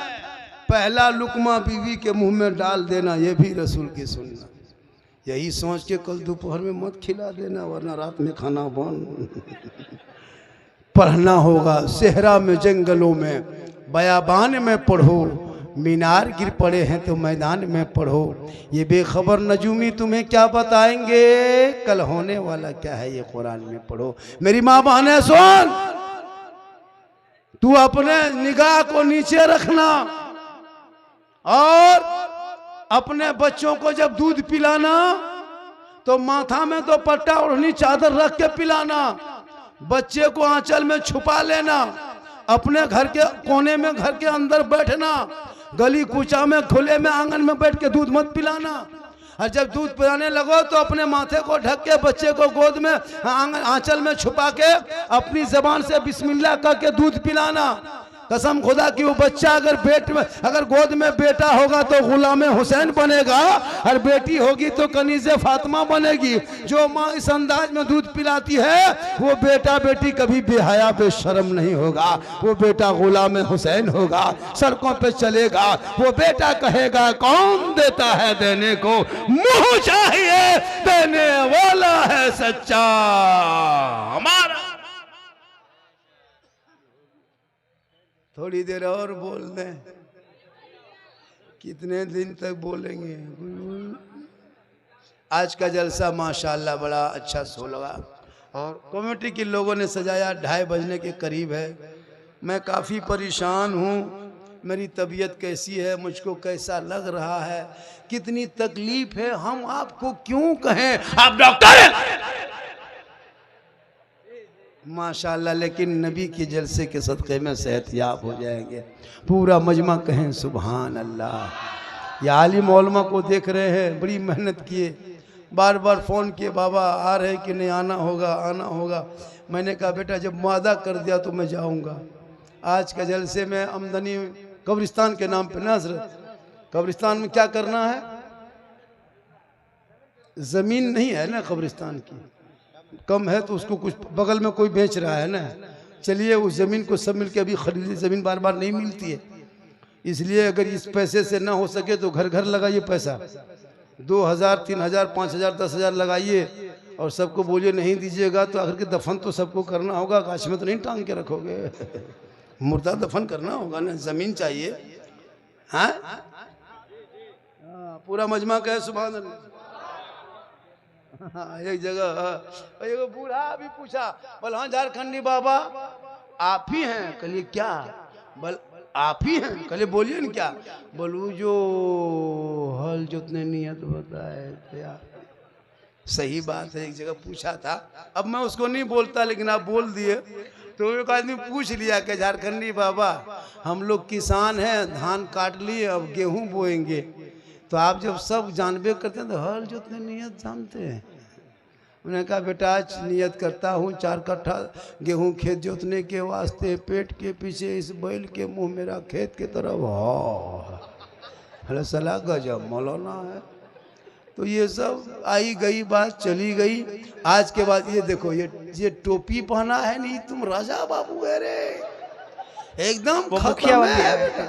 S1: पहला लुकमा बीवी के मुंह में डाल देना, ये भी रसूल की सुन्नत। यही सोच के कल दोपहर में मत खिला देना, वरना रात में खाना बंद। पढ़ना होगा सेहरा में, जंगलों में, बयाबान में पढ़ो। मीनार गिर पड़े हैं तो मैदान में पढ़ो। ये बेखबर नजूमी तुम्हें क्या बताएंगे, कल होने वाला क्या है ये कुरान में पढ़ो। मेरी माँ बहनें सुन, तू अपने निगाह को नीचे रखना और अपने बच्चों को जब दूध पिलाना तो माथा में तो पट्टा ओढ़नी चादर रख के पिलाना। बच्चे को आंचल में छुपा लेना, अपने घर के कोने में, घर के अंदर बैठना, गली कूचा में, खुले में, आंगन में बैठ के दूध मत पिलाना। और जब दूध पिलाने लगो तो अपने माथे को ढक के बच्चे को गोद में, आंचल में छुपा के अपनी जबान से बिस्मिल्लाह करके दूध पिलाना। कसम खुदा की वो बच्चा अगर गोद में बेटा होगा तो गुलाम हुसैन बनेगा, और बेटी होगी तो कनीज़े फातिमा बनेगी। जो माँ इस अंदाज में दूध पिलाती है वो बेटा बेटी कभी बेहया बेशर्म नहीं होगा। वो बेटा गुलाम हुसैन होगा, सड़कों पे चलेगा। वो बेटा कहेगा कौन देता है देने को, मुंह चाहिए देने वाला है सच्चा हमारा। थोड़ी देर और बोल दें, कितने दिन तक बोलेंगे। आज का जलसा माशाल्लाह बड़ा अच्छा सो लगा, और कमेटी के लोगों ने सजाया। 2:30 बजने के करीब है। मैं काफ़ी परेशान हूँ। मेरी तबीयत कैसी है, मुझको कैसा लग रहा है, कितनी तकलीफ है, हम आपको क्यों कहें, आप डॉक्टर हैं माशाल्लाह। लेकिन नबी के जलसे के सदक़े में सेहतयाब हो जाएंगे। पूरा मजमा कहें सुभान अल्लाह। या आलिम उलमा को देख रहे हैं, बड़ी मेहनत किए, बार बार फ़ोन किए, बाबा आ रहे कि नहीं, आना होगा आना होगा। मैंने कहा बेटा जब वादा कर दिया तो मैं जाऊंगा। आज के जलसे में आमदनी कब्रिस्तान के नाम पे ना हज़रत, कब्रिस्तान में क्या करना है, ज़मीन नहीं है ना कब्रिस्तान की, कम है तो उसको कुछ बगल में कोई बेच रहा है ना, चलिए उस ज़मीन को सब मिलके अभी खरीदी। ज़मीन बार बार नहीं मिलती है, इसलिए अगर इस पैसे से ना हो सके तो घर घर लगाइए पैसा, 2000 3000 5000 10,000 लगाइए, और सबको बोलिए नहीं दीजिएगा तो आखिर के दफन तो सबको करना होगा, गाछ में तो नहीं टांग के रखोगे, मुर्दा दफन करना होगा ना, ज़मीन चाहिए। हाँ पूरा मजमा कहे सुभान अल्लाह। हाँ, एक जगह एक बूढ़ा भी पूछा, बोल हाँ झारखंडी बाबा आप ही हैं? कहलिए क्या? बोल आप ही हैं? कहलिए बोलिए न क्या? बोलू जो हल जोतने नियत बताए थे सही बात है, एक जगह पूछा था, अब मैं उसको नहीं बोलता लेकिन आप बोल दिए। तो एक आदमी पूछ लिया कि झारखंडी बाबा हम लोग किसान हैं, धान काट लिए अब गेहूं बोएंगे, तो आप जब सब जानबे करते हैं तो हल जोतने नियत जानते हैं? उन्होंने कहा बेटा आज नियत करता हूँ 4 कट्ठा गेहूं खेत जोतने के वास्ते, पेट के पीछे इस बैल के मुंह मेरा खेत की तरफ हो। अरे सलाह गजब मौलाना है। तो ये सब आई गई बात चली गई। आज के बाद ये देखो, ये टोपी पहना है नहीं, तुम राजा बाबू है रे, एकदम खत्म है बेटा।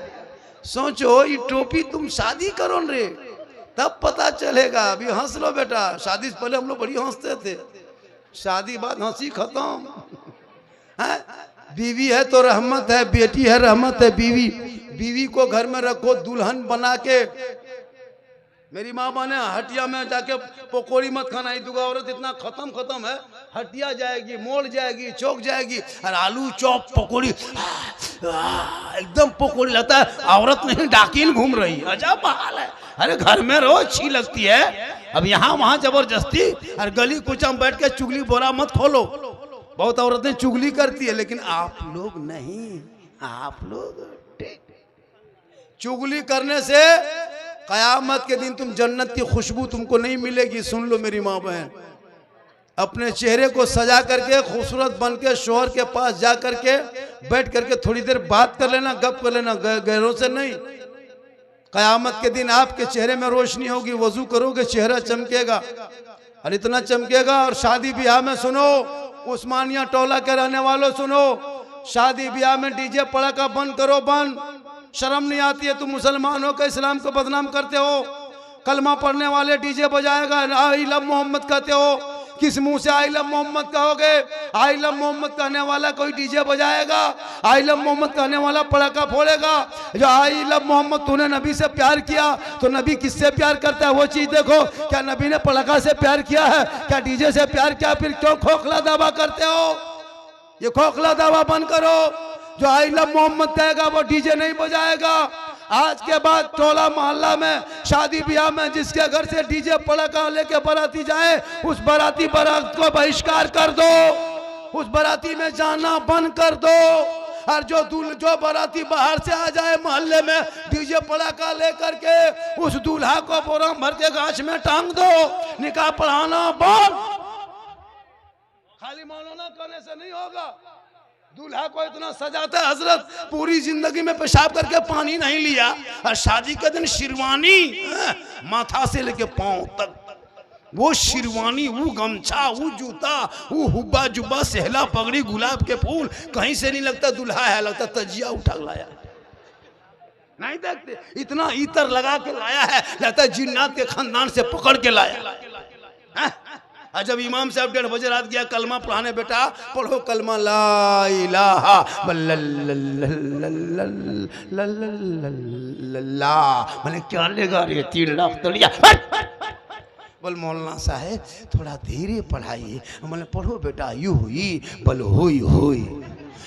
S1: सोचो ये टोपी तुम शादी करो रे तब पता चलेगा। अभी हंस लो बेटा, शादी से पहले हम लोग बड़ी हंसते थे, शादी बाद हंसी खत्म है। बीवी है तो रहमत है, बेटी है रहमत है। बीवी को घर में रखो दुल्हन बना के। मेरी माँ माने हटिया में जाके पकौड़ी मत खाना, ये दुगा औरत इतना खत्म है, हटिया जाएगी, मोड़ जाएगी, चौक जाएगी, और आलू चॉप पकौड़ी एकदम पकौड़ी लगता है औरत नहीं डाकिन घूम रही, अजब हाल है। अरे घर में रहो, अच्छी लगती है, अब यहाँ वहाँ जबरदस्ती, और गली कुचा में बैठ के चुगली बोरा मत खोलो। बहुत औरतें चुगली करती है लेकिन आप लोग नहीं, आप लोग चुगली करने से कयामत के दिन तुम जन्नत की खुशबू तुमको नहीं मिलेगी। सुन लो मेरी माँ बहन, अपने चेहरे को सजा करके खूबसूरत बन के शोहर के पास जा करके बैठ करके थोड़ी देर बात कर लेना, गप कर लेना, गैरों से नहीं। कयामत के दिन आपके चेहरे में रोशनी होगी, वजू करोगे चेहरा चमकेगा, और इतना चमकेगा। और शादी ब्याह में सुनो, उस्मानिया टोला के रहने वालों सुनो, शादी ब्याह में डीजे पड़ाका बंद करो, बंद। शर्म नहीं आती है? तुम मुसलमान हो के इस्लाम को बदनाम करते हो। कलमा पढ़ने वाले डीजे बजाएगा, आई लव मोहम्मद कहते हो, किस मुंह से आई लव मोहम्मद कहोगे? आई लव मोहम्मद कहने वाला कोई डीजे बजाएगा? आई लव मोहम्मद कहने वाला पड़ाका फोड़ेगा? जो आई लव मोहम्मद तूने नबी से प्यार किया, तो नबी किससे प्यार करता है वो चीज देखो। क्या नबी ने पड़ाका से प्यार किया है? क्या डीजे से प्यार किया? फिर क्यों खोखला दावा करते हो? ये खोखला दावा बंद करो। जो आई लव मोहम्मद कहेगा वो डीजे नहीं बजाएगा। आज के बाद टोला मोहल्ला में शादी ब्याह में जिसके घर से डीजे पड़ाका लेके बाराती जाए, उस बाराती बारात को बहिष्कार कर दो, उस बाराती में जाना बंद कर दो। और जो बाराती बाहर से आ जाए मोहल्ले में डीजे पड़ाका लेकर के, उस दूल्हा को बोरा भर के गाछ में टांग दो। निकाह पढ़ाना बंद। खाली मौलाना करने से नहीं होगा। दूल्हा को इतना सजाता है, हजरत पूरी जिंदगी में पेशाब करके पानी नहीं लिया, और शादी के दिन शिरवानी माथा से लेके पांव तक, वो शिरवानी, वो गमछा, वो जूता, वो हुब्बा जुब्बा, सहला पगड़ी, गुलाब के फूल, कहीं से नहीं लगता दूल्हा है, लगता तजिया उठा लाया। नहीं देखते, इतना इतर लगा के लाया है, लगता है जिन्नात के खानदान से पकड़ के लाया है। जब इमाम साहब 1:30 बजे रात गया कलमा पढ़ाने, बेटा पढ़ो कलमा ला इलाहा इल्लल्लाह, मैंने क्या लेगा रे 3 लाख तो लिया। बोल मौलाना साहब थोड़ा धीरे पढ़ाइए। मैंने पढ़ो बेटा, यू हुई बोल हुई हुई।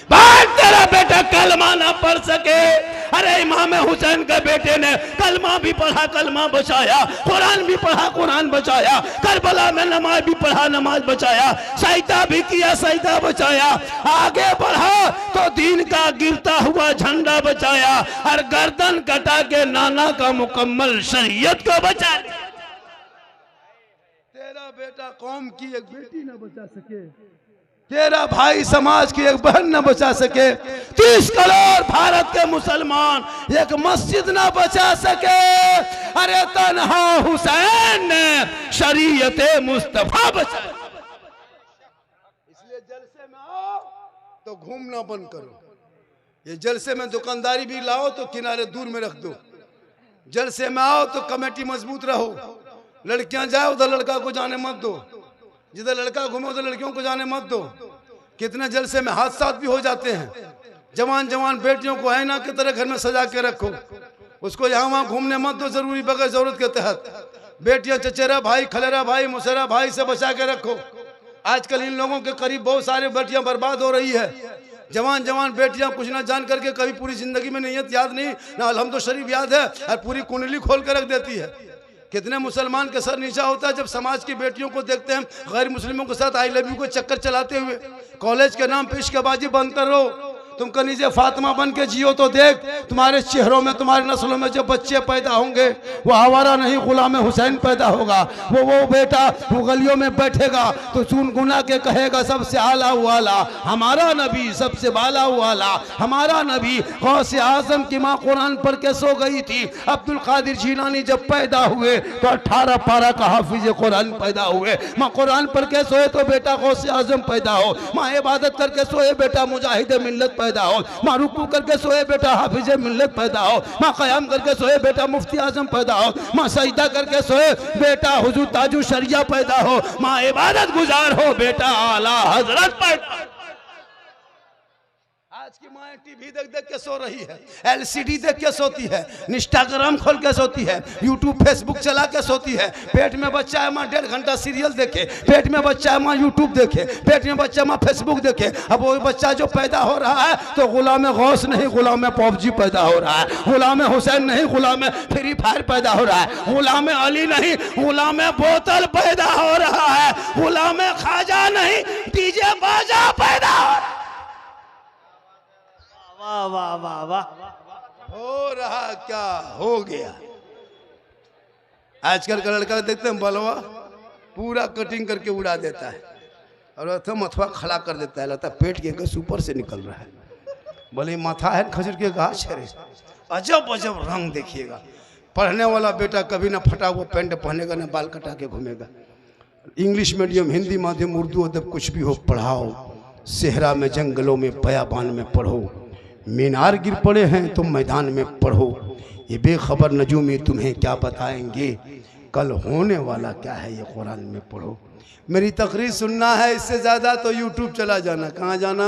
S1: तेरा बेटा कलमा ना पढ़ सके? अरे इमाम हुसैन के बेटे ने कलमा भी पढ़ा, कलमा बचाया, कुरान भी पढ़ा, कुरान बचाया, करबला में नमाज भी पढ़ा, नमाज बचाया, सजदा भी किया, सजदा बचाया, आगे बढ़ा तो दीन का गिरता हुआ झंडा बचाया, और गर्दन कटा के नाना का मुकम्मल शरीयत को बचा दिया। तेरा बेटा कौम की एक बेटी न बचा सके, तेरा भाई समाज की एक बहन न बचा सके, 30 करोड़ भारत के मुसलमान एक मस्जिद न बचा सके, अरे तन्हा हुसैन ने शरीयत मुस्तफा बचा। इसलिए जलसे में आओ तो घूमना बंद करो। ये जलसे में दुकानदारी भी लाओ तो किनारे दूर में रख दो। जलसे में आओ तो कमेटी मजबूत रहो। लड़कियां जाए उधर लड़का को जाने मत दो, जिधर लड़का घूमे उधर लड़कियों को जाने मत दो। कितने जलसे में हादसा भी हो जाते हैं। जवान जवान बेटियों को ऐना की तरह घर में सजा के रखो, उसको यहाँ वहाँ घूमने मत दो जरूरी बगैर जरूरत के तहत। बेटियां चचेरा भाई, खलेरा भाई, मुसेरा भाई से बचा के रखो। आजकल इन लोगों के करीब बहुत सारे बेटियां बर्बाद हो रही है। जवान जवान बेटियां कुछ ना जान करके कभी पूरी जिंदगी में नीयत याद नहीं ना अलहम्दुलिल्लाह शरीफ याद है, और पूरी कुंडली खोल कर रख देती है। कितने मुसलमान का सर नीचा होता है जब समाज की बेटियों को देखते हैं गैर मुस्लिमों के साथ आई लव यू को चक्कर चलाते हुए। कॉलेज के नाम पे इश्कबाजी बंद करो, तुम कनीजे फातिमा बन के जियो तो देख तुम्हारे चेहरों में, तुम्हारी नस्लों में जो बच्चे पैदा होंगे वो आवारा नहीं गुलाम हुसैन पैदा होगा। वो बेटा वो गलियों में बैठेगा तो चुनगुना के कहेगा सबसे आला वाला हमारा नबी, सबसे बाला वाला हमारा नबी। गौस आजम की माँ कुरान पढ़ के सो गई थी। अब्दुल कादिर जीलानी जब पैदा हुए तो 18 पारा का हाफिज कुरान पैदा हुए। माँ कुरान पढ़ के सोए तो बेटा गौस आजम पैदा हो। माँ इबादत करके सोए बेटा मुजाहिद मिल्लत पैदा हो। माँ रुकू करके सोए बेटा हाफिज मिल्लत पैदा हो। माँ क़याम करके सोए बेटा मुफ्ती आजम पैदा हो। माँ सजदा करके सोए बेटा हुजूर ताजू शरिया पैदा हो। माँ इबादत गुजार हो बेटा आला हजरत पैदा। आज की माँ टीवी देख देख के सो रही है, एलसीडी देख के सोती है, इंस्टाग्राम खोल के सोती है, यूट्यूब फेसबुक चला के सोती है। पेट में बच्चा है माँ 1.5 घंटा सीरियल देखे, पेट में बच्चा है माँ यूट्यूब देखे, पेट में बच्चा माँ फेसबुक देखे। अब वो बच्चा जो पैदा हो रहा है तो गुलाम गौस नहीं गुलाम पबजी पैदा हो रहा है, गुलाम हुसैन नहीं गुलाम फ्री फायर पैदा हो रहा है, गुलाम अली नहीं गुलाम बोतल पैदा हो रहा है, गुलाम खाजा नहीं डीजे बाजा पैदा हो रहा है।
S4: वाह वाह वाह वाह।
S1: हो रहा क्या हो गया। आजकल का लड़का देखते हैं बलवा पूरा कटिंग करके उड़ा देता है और अथवा अथवा खड़ा कर देता है, लगता है पेट के गस ऊपर से निकल रहा है। बोले माथा है खजूर के गाछ है। अजब अजब रंग देखिएगा। पढ़ने वाला बेटा कभी ना फटा हुआ पैंट पहनेगा ना बाल कटा के घूमेगा। इंग्लिश मीडियम हिंदी माध्यम उर्दू अदब कुछ भी हो पढ़ाओ। सेहरा में जंगलों में बयाबान में पढ़ो। मीनार गिर पड़े हैं तो मैदान में पढ़ो। ये बेखबर नजूमी तुम्हें क्या बताएंगे, कल होने वाला क्या है ये कुरान में पढ़ो। मेरी तकरीर सुनना है इससे ज़्यादा तो यूट्यूब चला जाना। कहाँ जाना?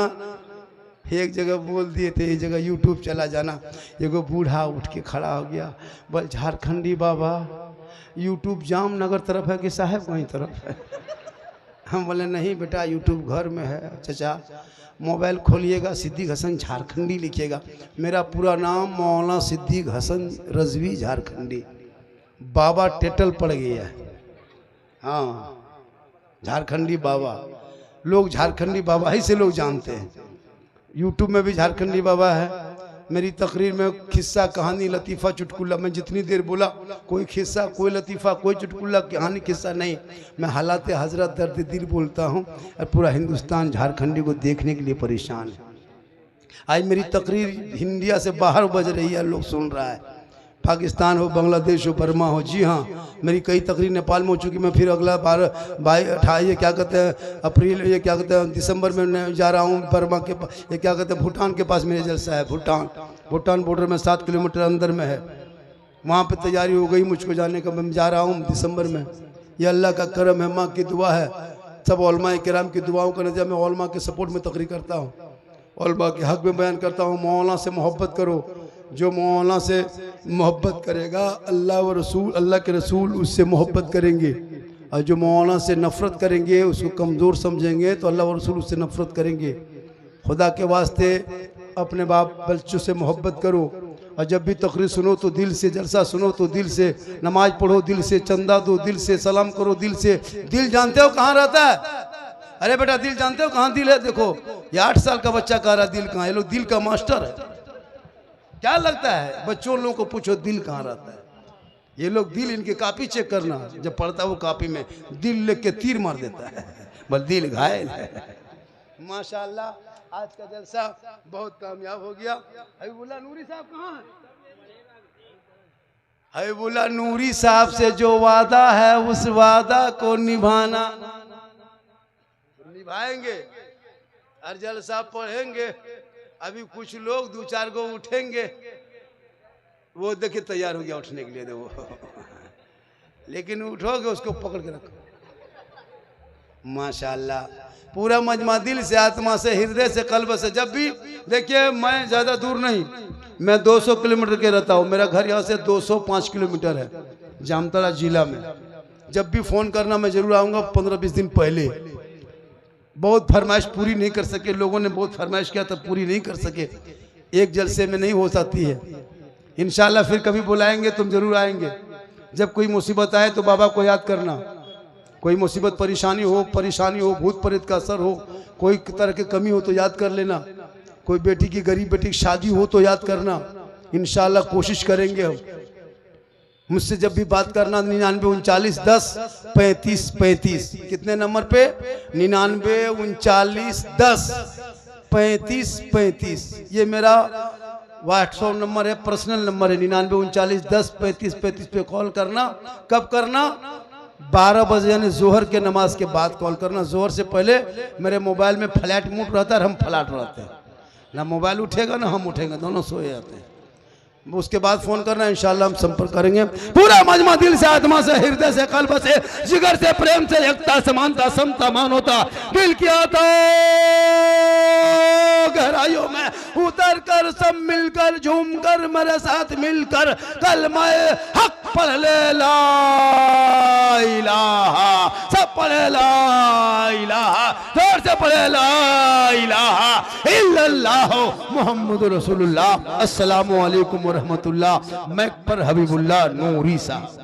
S1: एक जगह बोल दिए थे, एक जगह यूट्यूब चला जाना। एगो बूढ़ा उठ के खड़ा हो गया, बोल झारखंडी बाबा यूट्यूब जामनगर तरफ है कि साहब वहीं तरफ है? हम बोले नहीं बेटा यूट्यूब घर में है। चचा मोबाइल खोलिएगा सिद्दीक हसन झारखंडी लिखिएगा। मेरा पूरा नाम मौलाना सिद्दीक हसन रजवी झारखंडी। बाबा टेटल पड़ गया है। हाँ झारखंडी बाबा, लोग झारखंडी बाबा ही से लोग जानते हैं। यूट्यूब में भी झारखंडी बाबा है। मेरी तकरीर में किस्सा कहानी लतीफ़ा चुटकुला, मैं जितनी देर बोला कोई किस्सा कोई लतीफ़ा कोई चुटकुला कहानी किस्सा नहीं, मैं हालात हजरत दर्द दिल बोलता हूँ। और पूरा हिंदुस्तान झारखंडी को देखने के लिए परेशान है। आज मेरी तकरीर इंडिया से बाहर बज रही है, लोग सुन रहा है। पाकिस्तान हो, बांग्लादेश हो, बर्मा हो। जी हाँ, मेरी कई तकरीर नेपाल में हो चुकी। मैं फिर अगला 28 ये क्या कहते हैं अप्रैल, ये क्या कहते हैं दिसंबर में जा रहा हूँ बर्मा के पास, ये क्या कहते हैं भूटान के पास मेरे जलसा है। भूटान बॉर्डर में 7 किलोमीटर अंदर में है। वहाँ पे तैयारी हो गई मुझको जाने का। मैं जा रहा हूँ दिसंबर में। ये अल्लाह का करम है, माँ की दुआ है, सब उलमा किराम की दुआओं का नतीजा। मैं उलमा के सपोर्ट में तकरीर करता हूँ, उलमा के हक में बयान करता हूँ। मौलाना से मोहब्बत करो। जो मौलाना से मोहब्बत करेगा अल्लाह व रसूल, अल्लाह के रसूल उससे मोहब्बत करेंगे। और जो मौलाना से नफ़रत करेंगे, उसको कमज़ोर समझेंगे, तो अल्लाह व रसूल उससे नफ़रत करेंगे। खुदा के वास्ते अपने बाप बच्चों से मोहब्बत करो। और जब भी तकरीर सुनो तो दिल से, जलसा सुनो तो दिल से, नमाज पढ़ो दिल से, चंदा दो दिल से, सलाम करो दिल से। दिल जानते हो कहाँ रहता है? अरे बेटा दिल जानते हो कहाँ दिल है? देखो ये 8 साल का बच्चा कह रहा दिल कहाँ है। ये लोग दिल का मास्टर है। क्या लगता है बच्चों लोगों को पूछो दिल कहाँ रहता है? ये लोग दिल, इनके कॉपी चेक करना, जब पढ़ता है वो कॉपी में दिल लिख के तीर मार देता है, बस दिल घायल है। माशाल्लाह आज का जलसा बहुत कामयाब हो गया। हबीबुल्लाह नूरी साहब कहाँ हैं? हबीबुल्लाह नूरी साहब से जो वादा है उस वादा को निभाना, निभाएंगे। और जलसा पढ़ेंगे। अभी कुछ लोग 2-4 को उठेंगे, वो देखिए तैयार हो गया उठने के लिए वो लेकिन उठोगे उसको पकड़ के रखो। माशाल्लाह पूरा मजमा दिल से, आत्मा से, हृदय से, कल्ब से। जब भी देखिए मैं ज़्यादा दूर नहीं, मैं 200 किलोमीटर के रहता हूँ। मेरा घर यहाँ से 205 किलोमीटर है, जामताड़ा जिला में। जब भी फ़ोन करना मैं ज़रूर आऊँगा 15-20 दिन पहले। बहुत फरमाइश पूरी नहीं कर सके, लोगों ने बहुत फरमाइश किया तब पूरी नहीं कर सके। एक जलसे में नहीं हो सकती है। इंशाल्लाह फिर कभी बुलाएंगे तुम जरूर आएंगे। जब कोई मुसीबत आए तो बाबा को याद करना। कोई मुसीबत परेशानी हो, भूत प्रेत का असर हो, कोई तरह की कमी हो तो याद कर लेना। कोई बेटी की, गरीब बेटी की शादी हो तो याद करना। इंशाल्लाह कोशिश करेंगे हम। मुझसे जब भी बात करना 99 39 10 35 35। कितने नंबर पे? 99 39 10 35 35। ये मेरा व्हाट्सएप नंबर है, पर्सनल नंबर है। 99 39 10 35 35 पे कॉल करना। कब करना? 12 बजे यानी जोहर के नमाज के बाद कॉल करना। जोहर से पहले मेरे मोबाइल में फ्लैट मोड रहता है और हम फ्लैट रहते हैं, ना मोबाइल उठेगा ना हम उठेंगे, दोनों सोए जाते हैं। उसके बाद फोन करना, इंशाल्लाह हम संपर्क करेंगे। पूरा मजमा दिल से, आत्मा से, हृदय से, कल्ब से, जिगर से, प्रेम से, एकता, समानता, समता, मानवता, दिल की आता गहराइयों में उतर कर सब मिलकर झूमकर मेरे साथ मिलकर कलमा हक पढ़ ले, ला इलाहा। सब पढ़े ला इलाहा, जोर से पढ़े ला इलाहा इल्लल्लाह मुहम्मद रसूलुल्लाह। अस्सलामु अलैकुम व रहमतुल्लाह। मैं पर हबीबुल्लाह नूरी साहब।